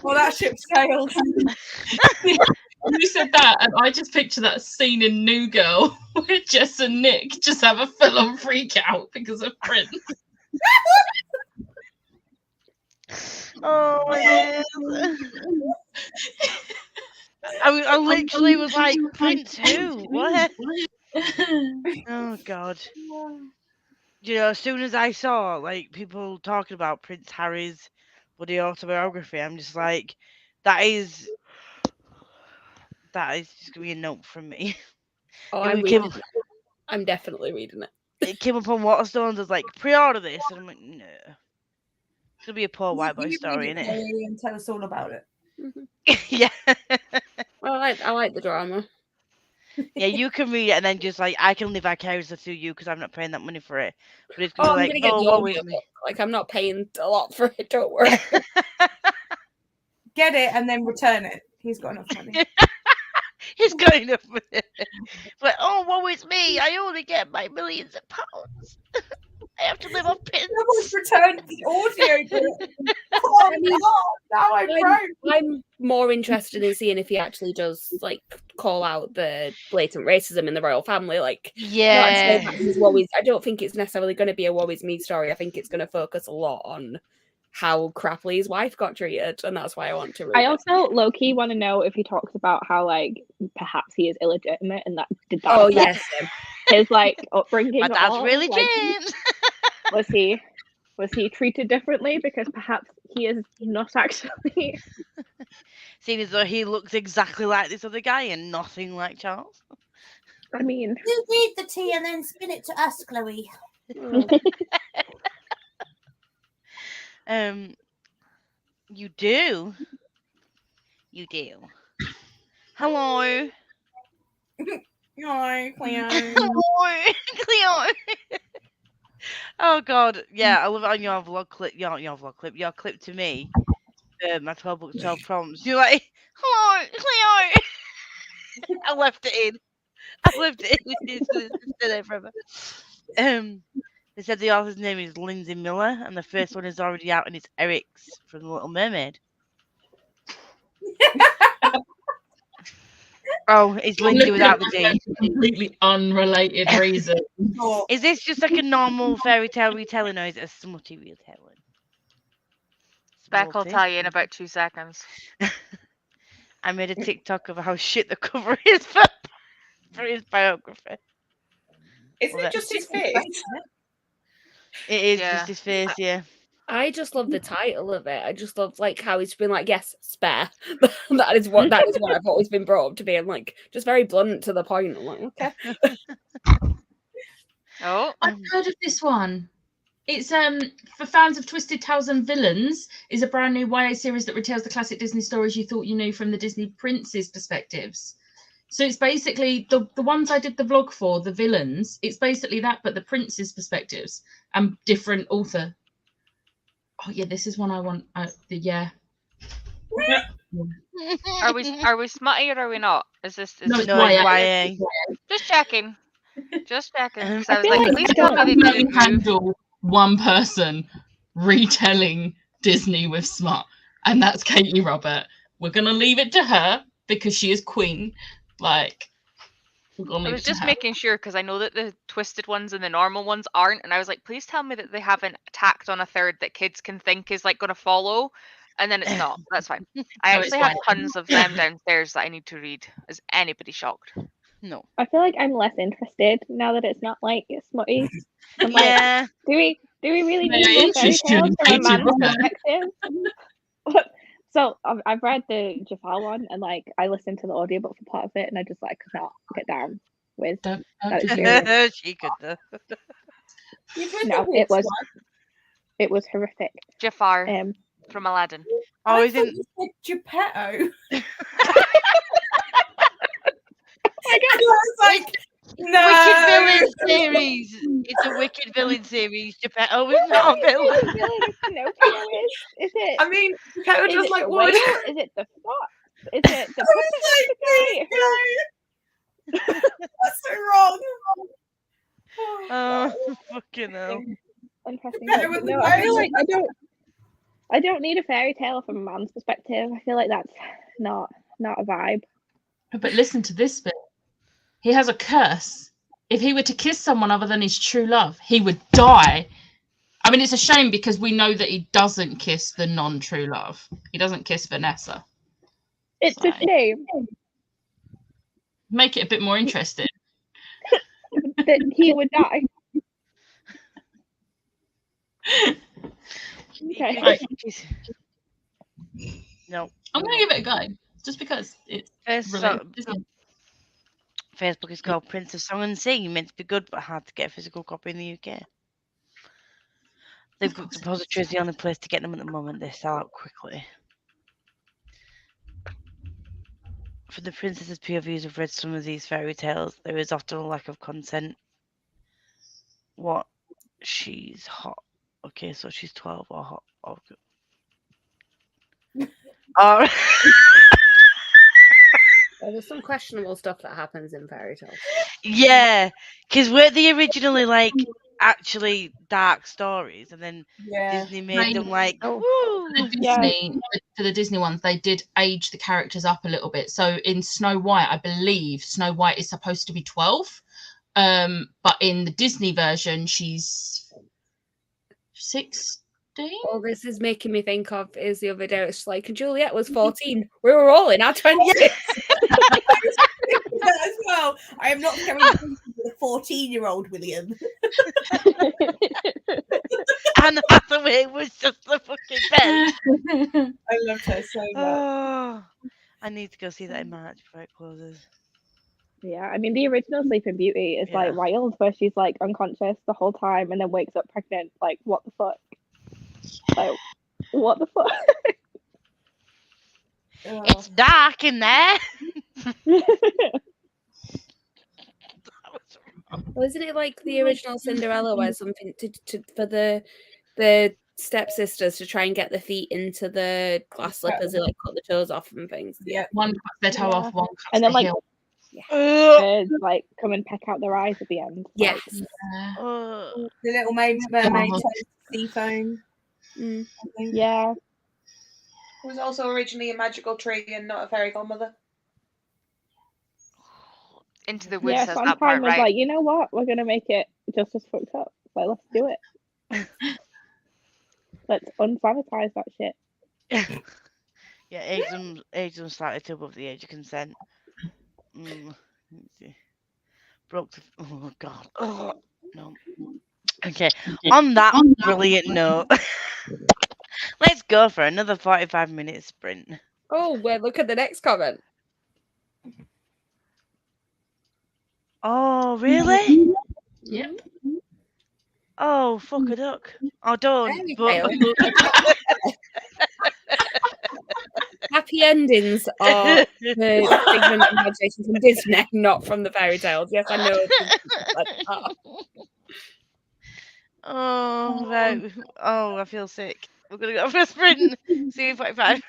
Well, that ship sailed. You said that, and I just picture that scene in New Girl where Jess and Nick just have a full-on freak out because of Prince. Oh my goodness. I literally was like, Prince who? What? Oh god. You know, as soon as I saw like people talking about Prince Harry's bloody autobiography, I'm just like, that is just gonna be a note from me. Oh, It I'm came reading it. I'm definitely reading it. It came up on Waterstones as like pre-order this, and I'm like, no. It's gonna be a poor white boy story, Read it, innit? Chloe, and tell us all about it. Yeah. Well, I like the drama. Yeah, you can read it and then just like I can live vicariously through you because I'm not paying that money for it. But it's gonna Oh, be I'm like, gonna get oh, the what audio was me? book. Like, I'm not paying a lot for it. Don't worry. Get it and then return it. He's got enough money. He's got enough money. But oh, woe is me! I only get my millions of pounds. I have to live off pins. Someone's returned the audio book. Oh I mean, God, now I'm broke. I'm more interested in seeing if he actually does like call out the blatant racism in the royal family. Like, not to say Yeah. that his woe is. I don't think it's necessarily going to be a woe is me story. I think it's going to focus a lot on how crappily his wife got treated, and that's why I want to read I it. also low key want to know if he talks about how like perhaps he is illegitimate and that did that Oh affect yes, his like upbringing. My dad's or, really like, James. was he treated differently because perhaps he is not actually. Seeing as though he looks exactly like this other guy and nothing like Charles. I mean, You read the tea and then spin it to us, Chloe. You do. You do. Hello. No, Cleo. Hello, Cleo. Oh God, yeah, I love it on your vlog clip. Your vlog clip. Your clip to me. My 12 books, 12 prompts. You're like, hello, Cleo. I left it in. It's gonna stay there forever. They said the author's name is Lindsay Miller, and the first one is already out, and it's Eric's from The Little Mermaid. Oh, it's Lindsay without the D. Completely unrelated reason. Is this just like a normal fairy tale retelling, or is it a smutty retelling? Spec will Smutty. tell you in about 2 seconds. I made a TikTok of how shit the cover is for his biography. Isn't it just his face? It is Yeah. just his face, yeah. I just love the title of it. I just love like how it's been like, yes, spare. that is what I've always been brought up to be, and like just very blunt to the point. I'm like, okay. Oh, I've heard of this one. It's for fans of Twisted Tales and Villains, is a brand new YA series that retells the classic Disney stories you thought you knew from the Disney princes' perspectives. So it's basically the ones I did the vlog for, the villains. It's basically that, but the prince's perspectives and different author. Oh yeah, this is one I want. Yeah. Are we smutty or are we not? Is this No, it's No, it's YA. just checking? Just checking. 'Cause I I was feel like, like please I tell don't me I they can didn't move. handle one person retelling Disney with smut, and that's Katie Robert. We're gonna leave it to her because she is queen. Like, we're gonna I leave was it to just her. making sure because I know that the twisted ones and the normal ones aren't, and I was like, please tell me that they haven't tacked on a third that kids can think is like going to follow, and then it's not. That's fine. I No, it's actually have fine. tons of them downstairs that I need to read. Is anybody shocked? No. I feel like I'm less interested now that it's not like smutty. I'm like, Yeah. do we really May need I more fairy interest you tales in from a Katie man's Robert? perspective? So I've read the Jafar one, and like I listened to the audiobook for part of it, and I just like could not get down with Don't that you experience. She could do. You've read No, the it which was one? horrific. Jafar Um, from Aladdin. Oh, I is thought it? you said Geppetto. I I was like, no. Wicked Villain series. It's a Wicked Villain series. Geppetto is not a villain. Villain is Pinocchio is it? I mean, Geppetto Is does it like the wood. whale? Is it the fox? Is it the I was puppet? like, please no. That's so wrong. Oh, fucking hell. Interesting. Geppetto But was no, the I feel whale. like I don't need a fairy tale from a man's perspective. I feel like that's not a vibe. But listen to this bit. He has a curse. If he were to kiss someone other than his true love, he would die. I mean, it's a shame because we know that he doesn't kiss the non-true love. He doesn't kiss Vanessa. It's a shame Make it a bit more interesting. that he would die. Okay. Right. No. I'm going to give it a go. Just because it's related. Facebook is called Prince of Song and Sea. Meant to be good, but hard to get a physical copy in the UK. They've got Depository is the only place to get them at the moment. They sell out quickly. For the princess's POVs who've read some of these fairy tales, there is often a lack of consent. What? She's hot. Okay, so she's 12 or hot. Okay. Oh. There's some questionable stuff that happens in fairy tales. Yeah, because weren't they originally like actually dark stories, and then Disney made them like woo. For the Disney ones, they did age the characters up a little bit. So in Snow White, I believe Snow White is supposed to be 12, but in the Disney version, she's 16. All this is making me think of is the other day. It's like Juliet was 14. We were all in our 20s. As well. I am not going to with a 14-year-old William. Anne Hathaway was just the fucking best. I loved her so much. Oh, I need to go see that in March before it closes. Yeah, I mean the original Sleeping Beauty is like wild, where she's like unconscious the whole time and then wakes up pregnant. Like, what the fuck? Like, what the fuck? It's dark in there. Wasn't it like the original Cinderella, where something for the stepsisters to try and get the feet into the glass slippers, they like cut the toes off and things? Yeah, one cuts their toe off, one cuts and then their like heel. birds like come and peck out their eyes at the end. Yes. The Little Mermaid sea foam. Yeah. It was also originally a magical tree and not a fairy godmother. Into the Woods Yeah, has that part Sondheim was right. like, you know what? We're gonna make it just as fucked up. Like, let's do it. Let's unsanitize that shit. Yeah, age them slightly too above the age of consent. Broke the. Oh god. Oh no. Okay. On that brilliant note, let's go for another 45-minute sprint. Oh, well, look at the next comment. Oh, really? Yeah. Oh, fuck a duck. Oh, don't. Happy happy endings are the figment of imagination from Disney, not from the fairy tales. Yes, I know. Oh, right. Oh, I feel sick. We're going to go for a sprint. See you in 45.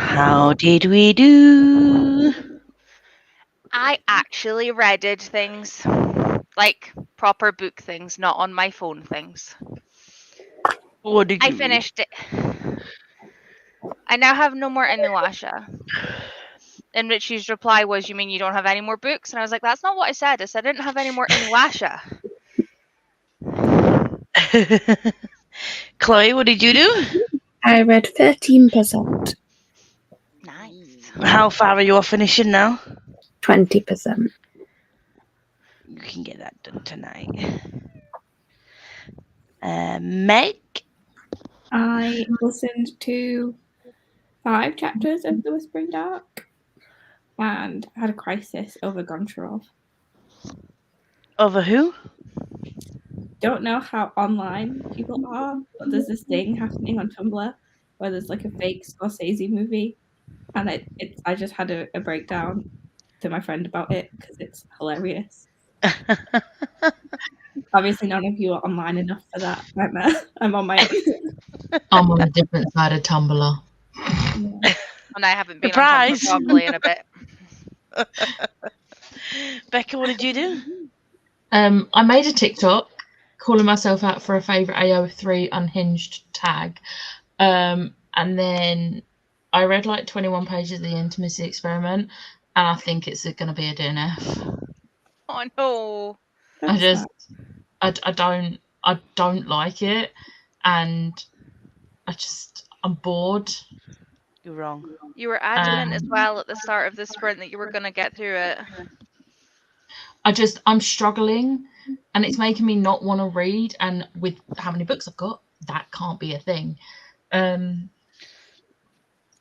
How did we do? I actually read things, like proper book things, not on my phone things. What did you I finished it. I now have no more Inuyasha. And Richie's reply was, "You mean you don't have any more books?" And I was like, "That's not what I said. I said I didn't have any more Inuyasha." read? Chloe, what did you do? I read 13%. Nice. How far are you off finishing now? 20%. You can get that done tonight. Meg? I listened to 5 chapters of The Whispering Dark and had a crisis over Goncharov. Over who? Don't know how online people are, but there's this thing happening on Tumblr where there's like a fake Scorsese movie, and I just had a breakdown to my friend about it because it's hilarious. Obviously, none of you are online enough for that. I'm on my own. I'm on a different side of Tumblr. Yeah. And I haven't been Surprise! on Tumblr probably in a bit. Becca, what did you do? I made a TikTok calling myself out for a favourite AO3 unhinged tag. And then I read like 21 pages of the intimacy experiment, and I think it's going to be a DNF. Oh no. I don't like it, and I'm bored. You're wrong. You were adamant as well at the start of the sprint that you were going to get through it. I'm struggling, and it's making me not want to read, and with how many books I've got, that can't be a thing.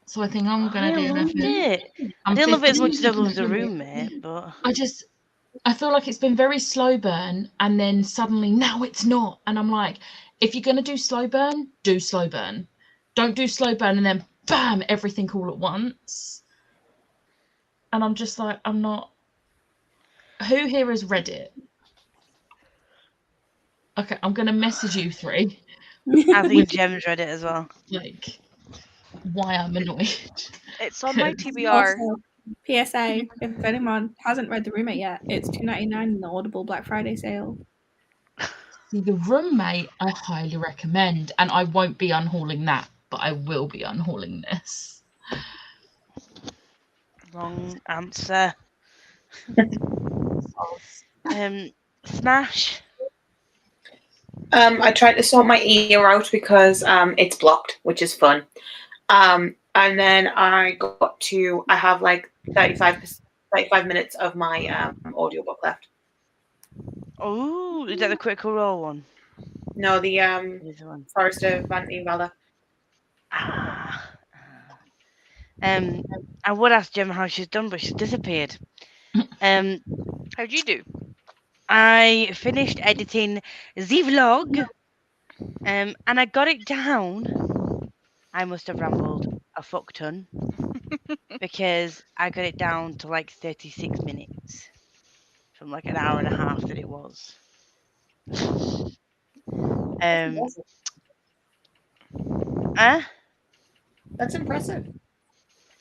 So I think I'm going to do it. I didn't love it as much as I loved The Roommate, but I feel like it's been very slow burn, and then suddenly now it's not, and I'm like, if you're going to do slow burn, do slow burn. Don't do slow burn and then bam, everything all at once. And I'm just like, I'm not. Who here has read it? Okay, I'm going to message you 3. I think Gem's read it as well. Like, why I'm annoyed. It's on my TBR. Also, PSA, if anyone hasn't read The Roommate yet, it's $2.99 in the Audible Black Friday sale. See, The Roommate, I highly recommend, and I won't be unhauling that, but I will be unhauling this. Wrong answer. Smash. I tried to sort my ear out because it's blocked, which is fun. And then I have like 35 minutes of my audiobook left. Oh, is that the Critical Role one? No, the Forest of Vanity Valor. I would ask Gem how she's done, but she's disappeared. How'd you do? I finished editing the vlog, and I got it down. I must have rambled a fuck ton because I got it down to like 36 minutes from like an hour and a half that it was. That's impressive.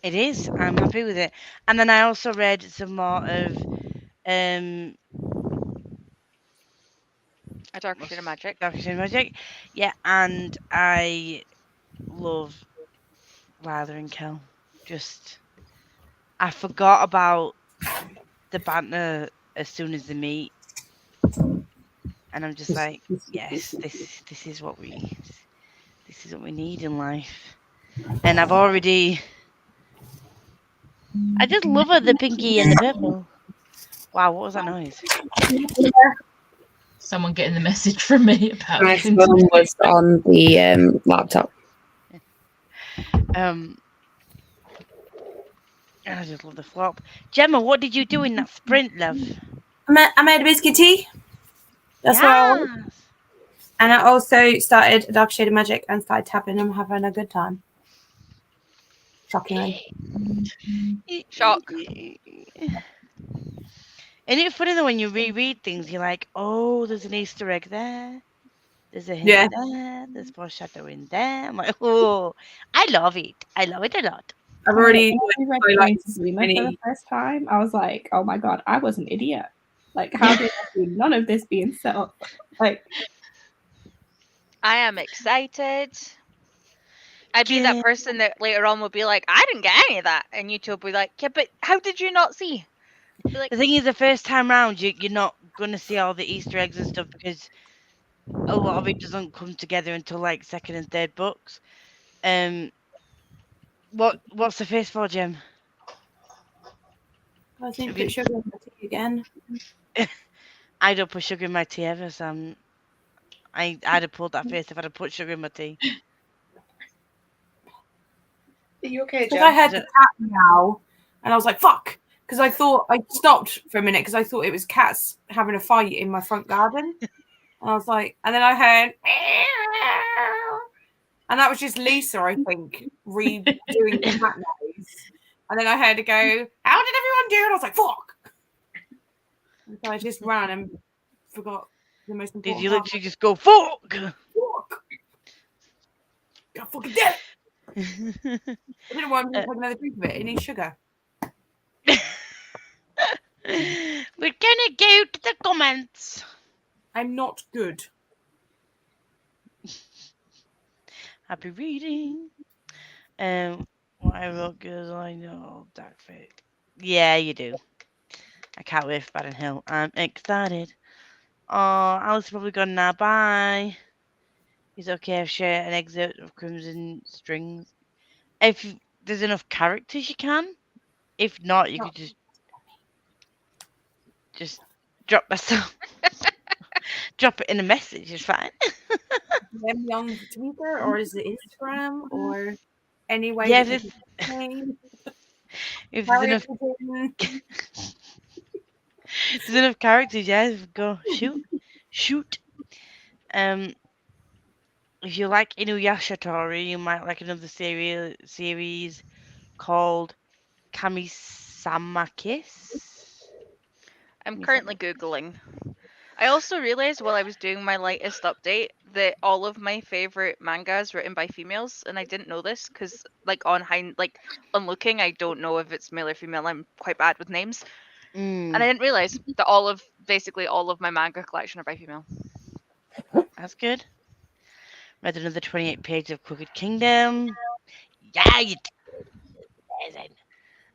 It is. I'm happy with it. And then I also read some more of A Darker Shade of Magic. Darker Shade of Magic. Yeah, and I love Ryder and Kel. I forgot about the banter as soon as they meet. And I'm just like, yes, this is what we need in life. And I've already I just love her, the pinky and the purple. Wow, what was that noise? Someone getting the message from me about my phone was on the laptop. And I just love the flop. Gemma, what did you do in that sprint, love? I made a biscuit tea. That's what I want. And I also started A Dark Shade of Magic and started tapping and having a good time. Shockingly. Shock. Isn't it funny though when you reread things, you're like, oh, there's an Easter egg there. There's a hint there. There's foreshadowing there. I'm like, oh, I love it. I love it a lot. I've already When I read Train to Zuma for the first time, I was like, oh my god, I was an idiot. Like, how did I see none of this being set up? Like, I am excited. I'd be that person that later on will be like, I didn't get any of that. And YouTube will be like, yeah, but how did you not see? Be like, The thing is, the first time round, you're not going to see all the Easter eggs and stuff because a lot of it doesn't come together until like second and third books. What's the face for, Jim? I think put sugar in my tea again. I don't put sugar in my tea ever, so I'd have pulled that face if I'd have put sugar in my tea. Are you okay, Because Jen? I heard the cat meow, and I was like, fuck. Because I thought, I stopped for a minute because I thought it was cats having a fight in my front garden. And I was like, and then I heard, and that was just Lisa, I think, redoing the cat noise. And then I heard her go, how did everyone do? And I was like, fuck. And so I just ran and forgot the most important Did you part. literally just go, fuck? Fuck. God fucking damn it. I don't know why I'm going to take another drink of it. It needs sugar. We're gonna go to the comments. I'm not good. Happy reading. What I wrote goes, I know, dark fate. Yeah, you do. I can't wait for Baden Hill. I'm excited. Oh, Alice probably gone now. Bye. Is it okay if I share an excerpt of Crimson Strings? If there's enough characters, you can. If not, you could just drop myself. Drop it in a message. It's fine. Them on Twitter, or is it Instagram, or any way? Yeah, that if there's enough, there's enough characters, yeah, go shoot. If you like Inuyasha Tori, you might like another series called Kami-sama-Kiss. I'm currently Googling. I also realized while I was doing my latest update that all of my favorite mangas written by females, and I didn't know this because, like, on looking, I don't know if it's male or female. I'm quite bad with names, and I didn't realize that basically all of my manga collection are by female. That's good. Read another 28 pages of Crooked Kingdom. Yeah, you did.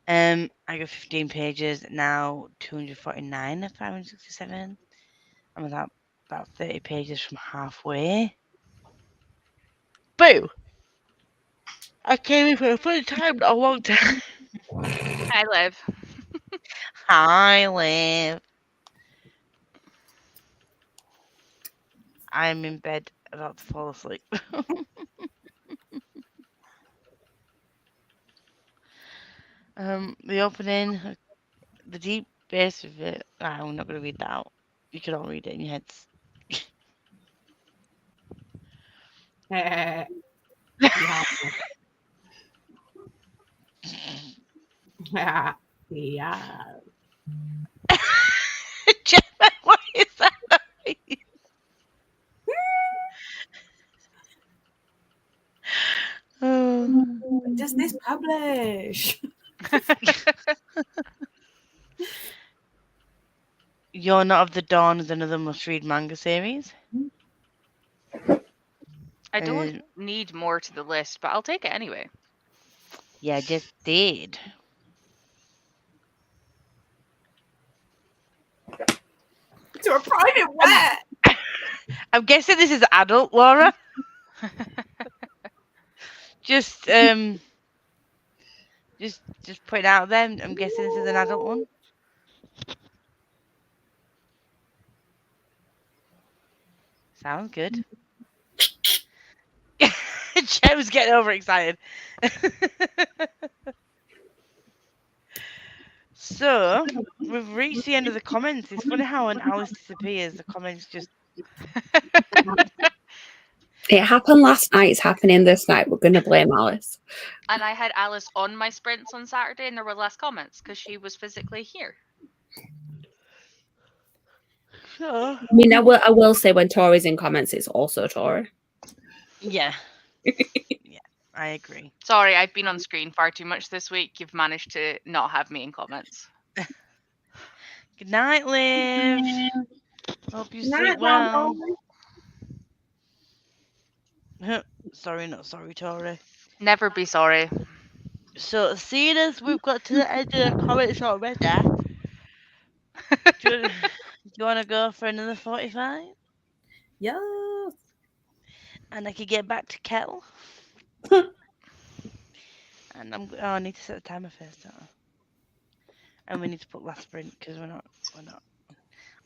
I got 15 pages now, 249 of 567. I'm about 30 pages from halfway. Boo! I came in for the first time in a long time. Hi, Liv. Hi, Liv. I'm in bed about to fall asleep. The opening, the deep bass of it. I'm not going to read that out. You can all read it in your heads. Yeah. Yeah. Gemma, what is that? When does this publish? You're Not of the Dawn is another must-read manga series. I don't need more to the list, but I'll take it anyway. Yeah, I just did. To a private wet. I'm guessing this is adult, Laura. just put it out there. I'm guessing this is an adult one. Sounds good. Jem's getting overexcited. So, we've reached the end of the comments. It's funny how when Alice disappears, the comments just... It happened last night. It's happening this night. We're going to blame Alice. And I had Alice on my sprints on Saturday, and there were less comments because she was physically here. Sure. I mean, I will say when Tori's in comments, it's also Tori. Yeah. Yeah. I agree. Sorry, I've been on screen far too much this week. You've managed to not have me in comments. Good night, Liv. Hope you sleep Night, well. Mum. Sorry, not sorry, Tori. Never be sorry. So, seeing as we've got to the end of the comments already, do you want to go for another 45? Yes. And I could get back to Kettle. And I need to set the timer first, don't I? And we need to put last sprint because we're not.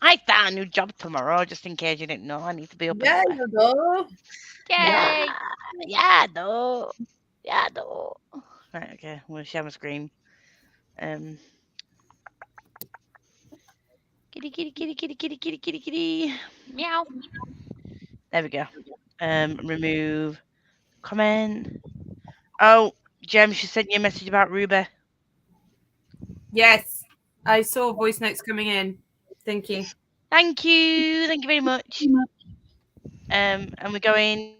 I start a new job tomorrow, just in case you didn't know. I need to be up Yeah, early. you know. Yay! Yeah, no. Right, okay. I'm gonna share my screen. Kitty, kitty, kitty, kitty, kitty, kitty, kitty, kitty. Meow. There we go. Remove comment. Oh, Jem, she sent you a message about Ruby. Yes. I saw voice notes coming in. Thank you. Thank you very much. And we're going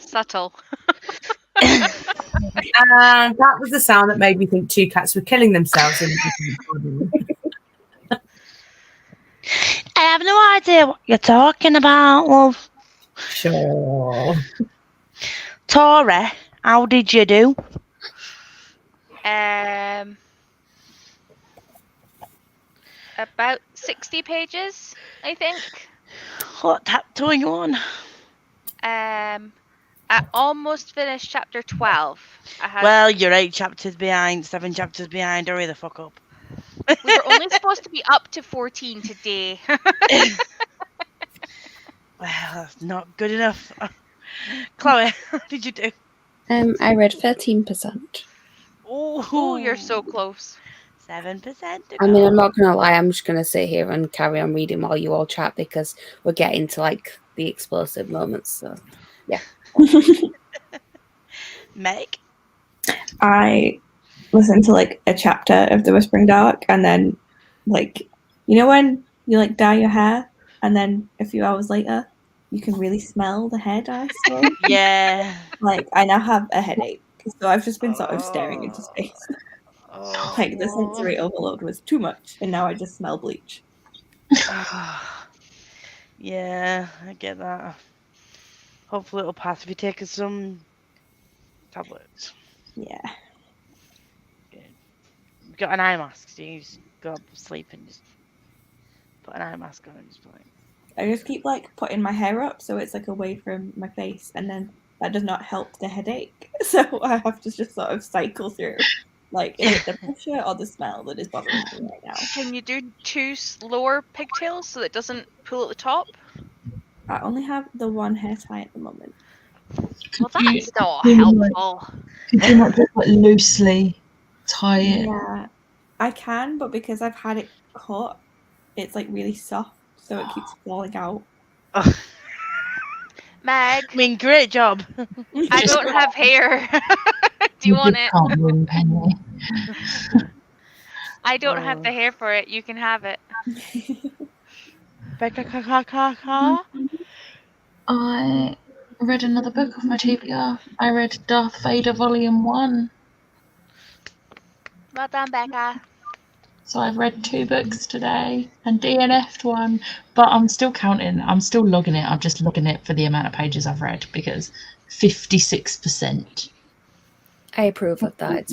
Subtle. And that was the sound that made me think two cats were killing themselves in a different body. I have no idea what you're talking about, love. Sure. Tori, how did you do? About 60 pages, I think. What chapter are you on? I almost finished chapter 12. I had. Well, you're 8 chapters behind, 7 chapters behind. Hurry the fuck up. We were only supposed to be up to 14 today. Well, that's not good enough. Chloe, how did you do? I read 13%. Oh, you're so close. 7% to I mean, go. I'm not gonna lie. I'm just gonna sit here and carry on reading while you all chat because we're getting to like the explosive moments. So, yeah. Meg? I listened to like a chapter of The Whispering Dark, and then like, you know when you like dye your hair and then a few hours later you can really smell the hair dye still? Yeah. Like, I now have a headache, so I've just been sort of staring into space. Like, the sensory overload was too much, and now I just smell bleach. Yeah, I get that. Hopefully it'll pass if you take some tablets. Yeah. Good. You've got an eye mask, so you just go up to sleep and just put an eye mask on and just like... I just keep like putting my hair up so it's like away from my face, and then that does not help the headache. So I have to just sort of cycle through. Like, is it the pressure or the smell that is bothering me right now? Can you do 2 lower pigtails so that it doesn't pull at the top? I only have the one hair tie at the moment. Well, that's not you, helpful. Could you not just like loosely tie it? Yeah, I can, but because I've had it cut, it's like really soft, so it keeps falling out. Meg. I mean, great job. I don't have hair. Do you want it? Can't win, Penny. I don't have the hair for it. You can have it. I read another book off my TBR. I read Darth Vader Volume 1. Well done, Becca. So I've read 2 books today and DNF'd one, but I'm still counting. I'm still logging it. I'm just logging it for the amount of pages I've read because 56%. I approve of that.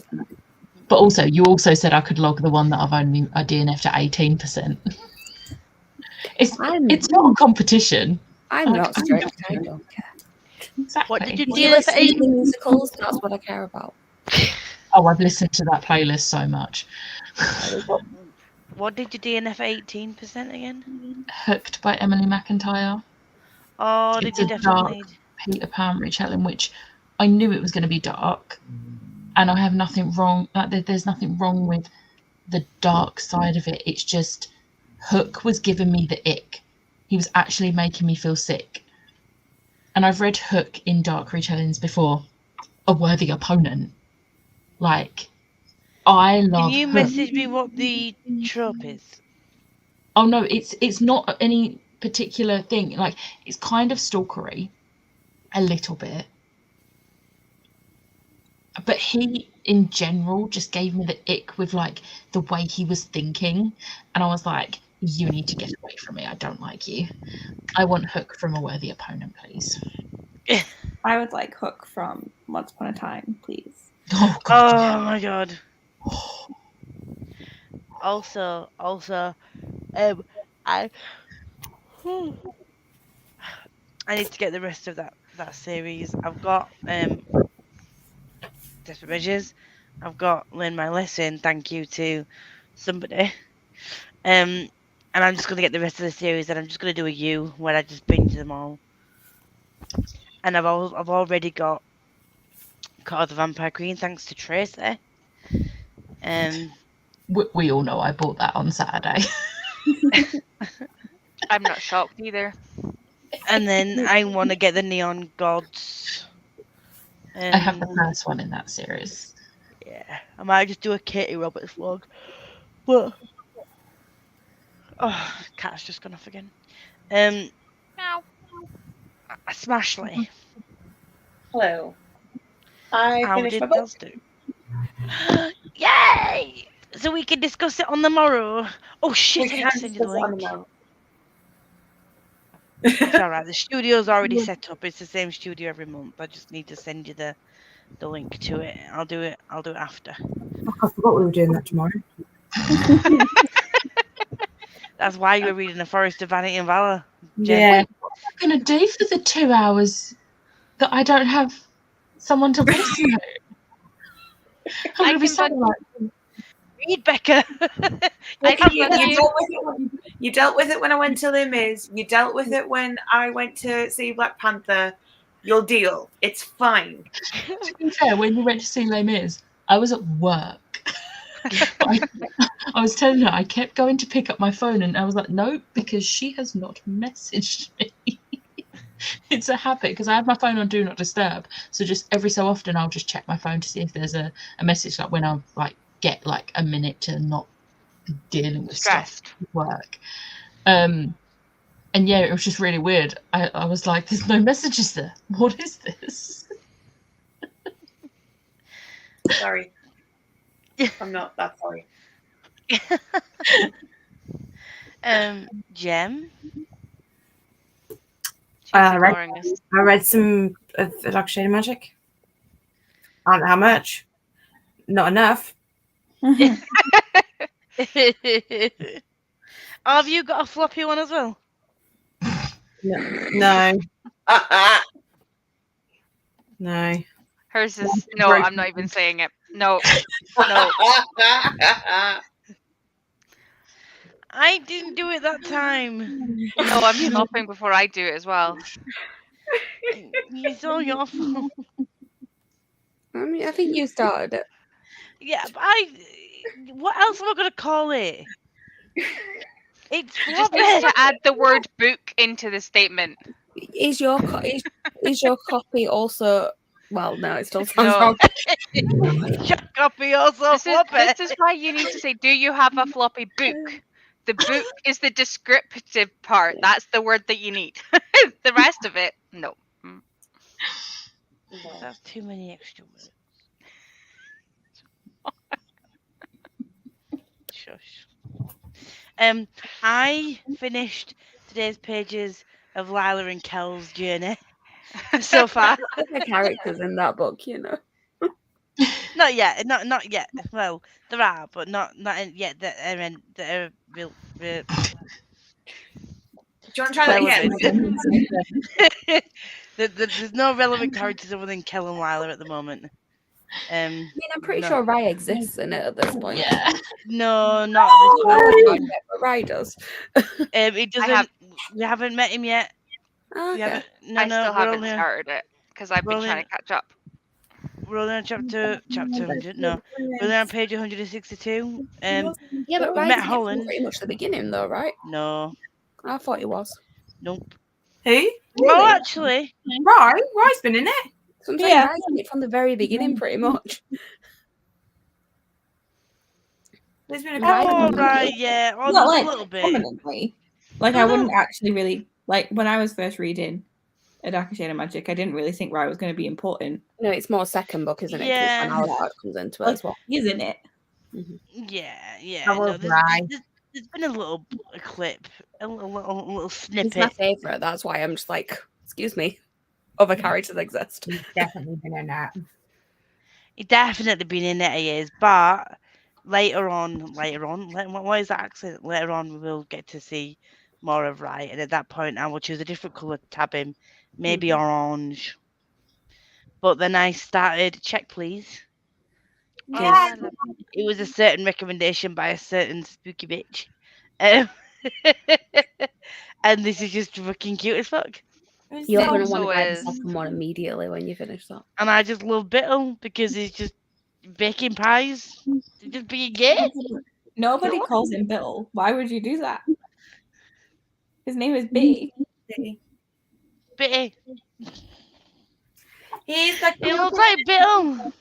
But also, you also said I could log the one that I DNF'd at 18%. It's not a competition. I'm not strict. I don't care. Exactly. What did you Do you listen to the musicals? That's what I care about. Oh, I've listened to that playlist so much. What did you DNF 18% again? Hooked by Emily McIntyre. Oh, did you definitely? Dark Peter Pan retelling, which I knew it was going to be dark, and I have nothing wrong. There's nothing wrong with the dark side of it. It's just Hook was giving me the ick. He was actually making me feel sick. And I've read Hook in dark retellings before. A worthy opponent. Like, I love. Can you Hook. message me what the trope is? Oh no, it's not any particular thing. Like, it's kind of stalkery, a little bit. But he, in general, just gave me the ick with like the way he was thinking, and I was like, "You need to get away from me. I don't like you. I want Hook from a worthy opponent, please." I would like Hook from Once Upon a Time, please. Oh God! Oh my God. Also, I need to get the rest of that series. I've got Desperate Measures. I've got Learn My Lesson. Thank you to somebody. And I'm just gonna get the rest of the series, and I'm just gonna do a U where I just binge them all. And I've already got Caught of the Vampire Queen thanks to Tracy. We all know I bought that on Saturday. I'm not shocked either. And then I want to get the Neon Gods. I have the first one in that series. Yeah, I might just do a Katie Roberts vlog. But cat's just gone off again. Meow. Smashly. Hello. I How finished did my book. Pels do? Yay! So we can discuss it on the morrow. Oh shit! I need to send you the link. It's all right. The studio's already set up. It's the same studio every month. I just need to send you the link to it. I'll do it after. I forgot we were doing that tomorrow. That's why you were reading The Forest of Vanity and Valor. Yeah. What am I going to do for the 2 hours that I don't have someone to listen to? I'm going to be so like, Read, Becca. You dealt with it when I went to Les Mis. You dealt with it when I went to see Black Panther. You'll deal. It's fine. to be fair, when you went to see Les Mis, I was at work. I was telling her, I kept going to pick up my phone and I was like, no, because she has not messaged me. It's a habit because I have my phone on Do Not Disturb. So just every so often I'll just check my phone to see if there's a message, like when I like get like a minute to not be dealing with Stressed. stuff at work. And yeah, it was just really weird. I was like, there's no messages there. What is this? Sorry. I'm not that sorry. Jem? I read some of Luxury Magic. I don't know how much. Not enough. Have you got a floppy one as well? No. No. Hers is no. I'm not even saying it. No. No. I didn't do it that time. No, I'm stopping before I do it as well. It's all your fault. I mean, I think you started it. Yeah, but what else am I going to call it? It's You just need to add the word book into the statement. Is your copy also? Well, no, it still sounds No. wrong. Your copy also floppy. This is why you need to say, do you have a floppy book? The book is the descriptive part. That's the word that you need. The rest of it, no. That's too many extra words. Shush. I finished today's pages of Lila and Kel's journey so far. The characters in that book, you know. Not yet. Not yet. Well, there are, but not yet. That are real. Do you want to try that again? There's no relevant characters other than Kel and Lila at the moment. I mean, I'm pretty sure Rai exists in it at this point. Yeah. No, not this one. But Rai does. It doesn't. We haven't met him yet. Okay. We haven't, I still haven't started it because I've been trying to catch up. We're only on chapter 100. No, we're only on page 162. Yeah, but we Rai met did it from Holland. pretty much the beginning, though, right? No. I thought he was. Nope. Who? Oh, actually. Rai's been in it. Sometimes Yeah. Rai did it from the very beginning, pretty much. There's been a Oh, right, yeah. Oh, Not there's like a little bit. prominently. Like I wouldn't actually really like when I was first reading A Darker Shade of Magic. I didn't really think Rai was going to be important. No, it's more second book, isn't it? 'Cause Yeah. when Alucard comes into it Like, as well. he's in it. Yeah. I No, love there's been a little clip, a little He's my snippet. favourite. That's why I'm just like, excuse me. Other characters exist. He's definitely been in that. He's definitely been in it, he is, but later on, what is that accent? Later on, we will get to see more of Rai, and at that point, I will choose a different colour to tab him, maybe orange. But then I started check, please. Yeah. It was a certain recommendation by a certain spooky bitch. And this is just fucking cute as fuck. You're going to Also want to buy the is- second one immediately when you finish that. And I just love Bittle because he's just baking pies. Just being gay. Nobody calls him Bill. Why would you do that? His name is B. Bitty. He's like It looks like Bittle.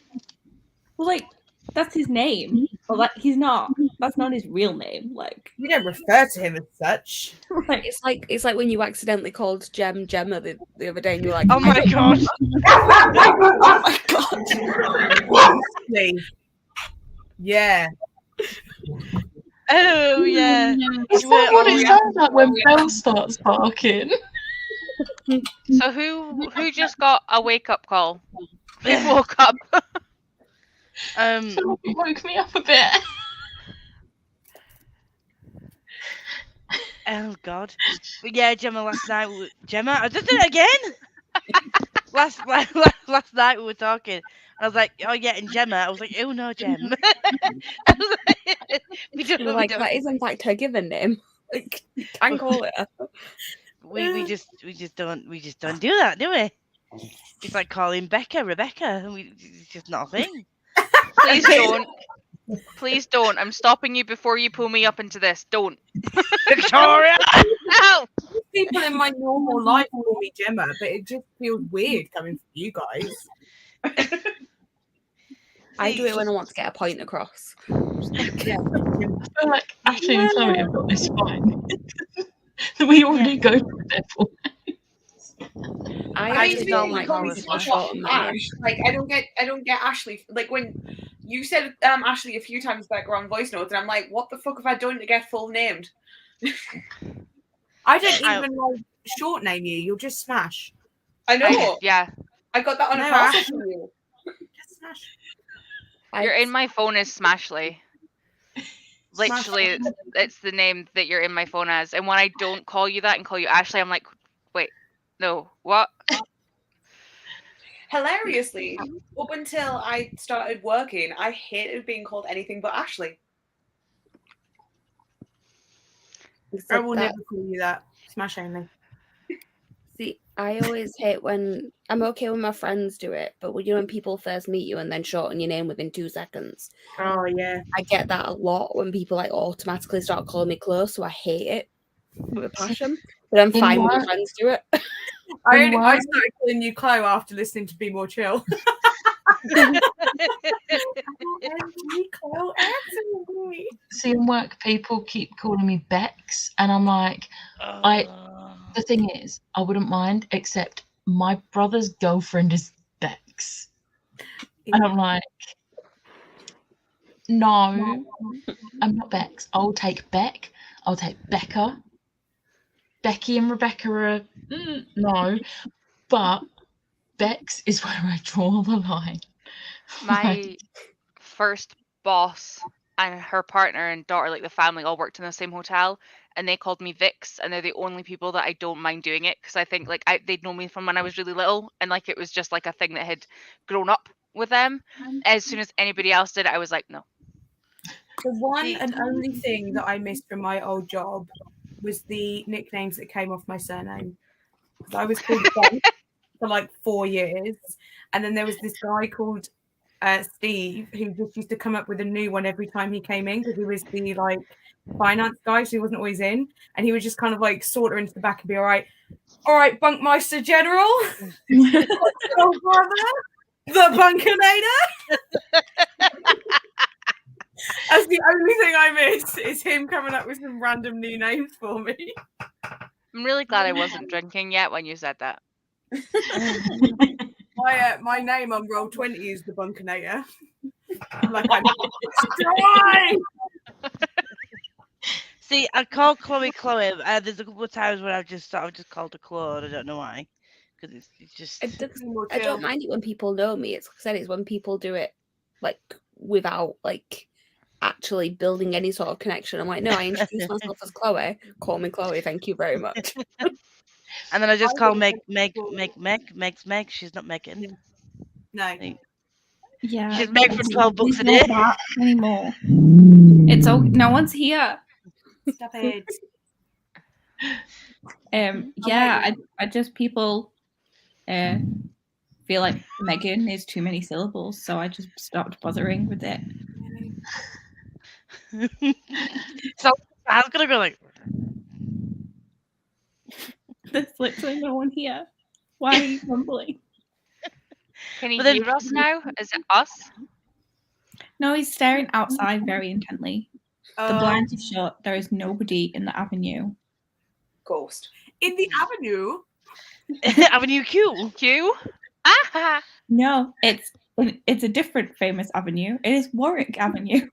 Well, like that's his name, but like he's not That's not his real name. Like, You don't refer to him as such. like It's like when you accidentally called Gemma the other day, and you were like, Oh my god! oh my god! Yeah. Oh yeah. Is that what it sounds like when Belle starts barking? So who just got a wake up call? Who woke up? Someone woke me up a bit. Oh god. But yeah, Gemma last night. Gemma, I just did it again. last night we were talking. I was like, oh yeah, and Gemma. I was like, oh no, Gem. I was like, we don't. you were like, that is in fact her given name. Like, you can call it her. We just don't do that, do we? It's like calling Becca Rebecca, and it's just not a thing. Please don't. Please don't. I'm stopping you before you pull me up into this. Don't. Victoria! No! People in my normal life call me Gemma, but it just feels weird coming from you guys. I do it when I want to get a point across. Yeah. I feel like Ashley and Chloe have got this fine. We already go for devil. I just just don't don't like call me horror so slash. Ash. Like I don't get Ashley. Like when you said Ashley a few times back on voice notes, and I'm like, what the fuck have I done to get full named? I don't even like short name you. You'll just smash. I know. Yeah. I got that on a No, parcel Ash. from you. Just smash. You're in my phone as Smashly. Literally, it's the name that you're in my phone as. And when I don't call you that and call you Ashley, I'm like, wait, no, what? Hilariously, up until I started working, I hated being called anything but Ashley. I will never call you that. Smash only. See, I always hate when I'm okay when my friends do it, but when people first meet you and then shorten your name within 2 seconds. Oh yeah. I get that a lot when people like automatically start calling me close, so I hate it with a passion. But I'm fine when my friends do it. I started calling you Chloe after listening to Be More Chill. See, in work, people keep calling me Bex, and I'm like, the thing is, I wouldn't mind, except my brother's girlfriend is Bex. And I'm like, no, I'm not Bex. I'll take Beck. I'll take Becca. Becky and Rebecca are no, but Bex is where I draw the line. My first boss and her partner and daughter, like the family, all worked in the same hotel, and they called me Vix, and they're the only people that I don't mind doing it, because I think like they'd known me from when I was really little, and like it was just like a thing that had grown up with them. As soon as anybody else did it, I was like, no. The one and only thing that I missed from my old job was the nicknames that came off my surname. I was called Ben for like 4 years, and then there was this guy called Steve who just used to come up with a new one every time he came in, because he was the like finance guy, so he wasn't always in, and he would just kind of like saunter into the back and be all right, Bunkmeister General, oh, brother, the Bunkernator. That's the only thing I miss, is him coming up with some random new names for me. I'm really glad I wasn't drinking yet when you said that. My name on Roll20 is the Bunkernator. Like I'm dry. See, I call Chloe. There's a couple of times where I've just called her Claude. I don't know why, because it's just. I don't mind it when people know me. It's like I said, it's when people do it like without like actually building any sort of connection. I'm like, no, I introduce myself as Chloe. Call me Chloe. Thank you very much. And then I just call Meg. She's not Megan. No. Yeah. She's Meg for 12 bucks a Not day. that anymore. It's all no one's here. Stop it. Yeah, I just people feel like Megan is too many syllables, so I just stopped bothering with it. So I was gonna go like, there's literally no one here. Why are you mumbling? Can you hear us now? Is it us? No, he's staring outside very intently. The blinds are shut. There is nobody in the avenue. Ghost. In the avenue? Avenue Q. Q? Ah! No, it's a different famous avenue. It is Warwick Avenue.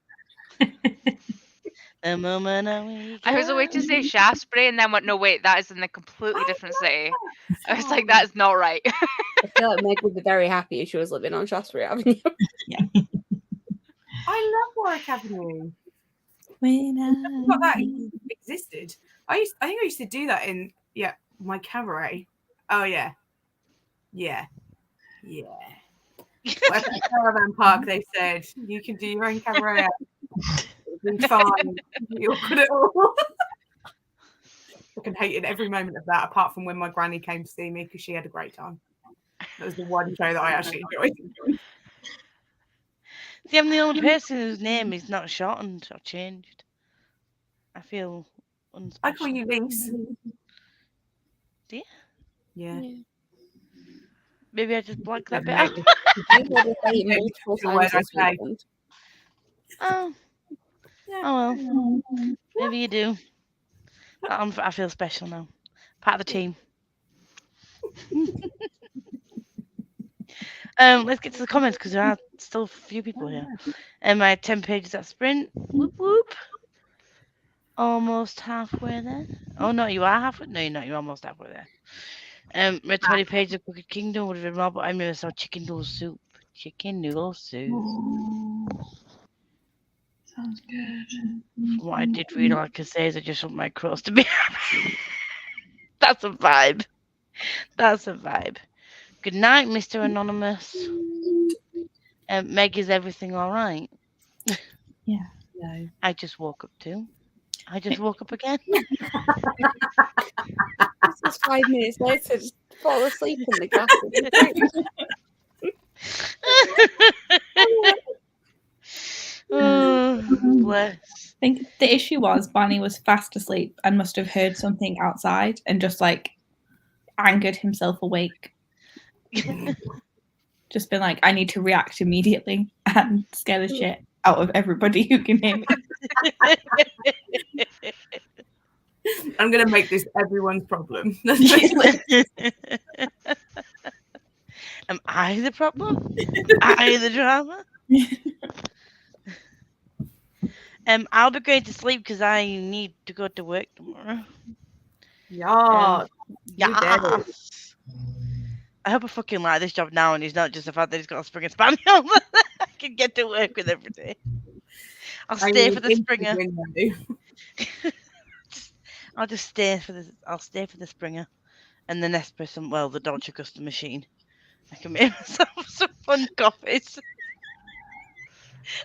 The moment I I was away to say Shaftesbury and then went, no, wait, that is in a completely different city. I was like, that is not right. I feel like Meg would be very happy if she was living on Shaftesbury Avenue. I love Warwick Avenue. When I forgot that existed. I think I used to do that in my cabaret. Oh yeah. Well, at Caravan Park, they said you can do your own cabaret. It'll be fine. You'll good at all. I fucking hated every moment of that, apart from when my granny came to see me because she had a great time. That was the one show that I actually enjoyed. See, I'm the only person whose name is not shortened or changed. I feel unspecial. I call you Lise. Do you? Yeah. Maybe I just black that bit Maybe. out. I've heard her say it multiple The word times I this say. weekend. Oh. Oh well. Maybe you do. I feel special now. Part of the team. Let's get to the comments because there are still a few people here. I had 10 pages at Sprint. Whoop whoop. Almost halfway there. Oh no, you are halfway. No, you're not. You're almost halfway there. Read 20 pages of Crooked Kingdom would have been more, but I never saw chicken noodle soup. Chicken noodle soup. Sounds good. From what I did read, all I can say is I just want my crows to be happy. That's a vibe. That's a vibe. Good night, Mr. Anonymous. Meg, is everything all right? Yeah. No. I just woke up too. I just woke up again. This is 5 minutes later, just fall asleep in the grass. Oh, bless. I think the issue was Barney was fast asleep and must have heard something outside and just like angered himself awake. Just been like, I need to react immediately and scare the shit out of everybody who can hear me. I'm going to make this everyone's problem. Am I the problem? Am I the drama? I'll be going to sleep because I need to go to work tomorrow. Yeah. Yeah. I hope I fucking like this job now and it's not just the fact that he's got a Springer Spaniel. I can get to work with every day. I'll stay for the Springer. I'll just stay for this. I'll stay for the Springer and the Nespresso. Well, the Dolce Custom machine. I can make myself some fun coffees.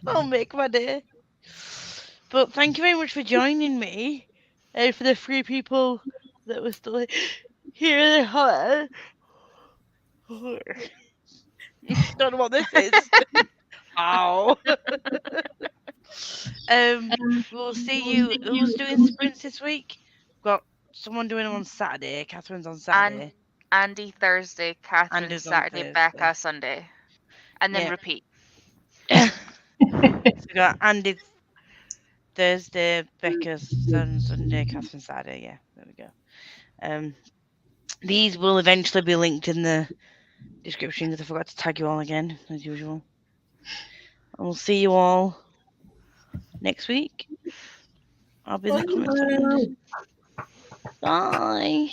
I'll make my day. But thank you very much for joining me. For the 3 people that were still here. Hello. Don't know what this is. Ow. We'll see you. Who's doing sprints this week? We've got someone doing them on Saturday. Catherine's on Saturday. Andy Thursday, Catherine Andy's on Saturday, Thursday. Becca Sunday. And then repeat. So we got Andy Thursday, Becca Sunday, Catherine Saturday. Yeah, there we go. These will eventually be linked in the description because I forgot to tag you all again, as usual. And we'll see you all next week. I'll be in the comments. Bye.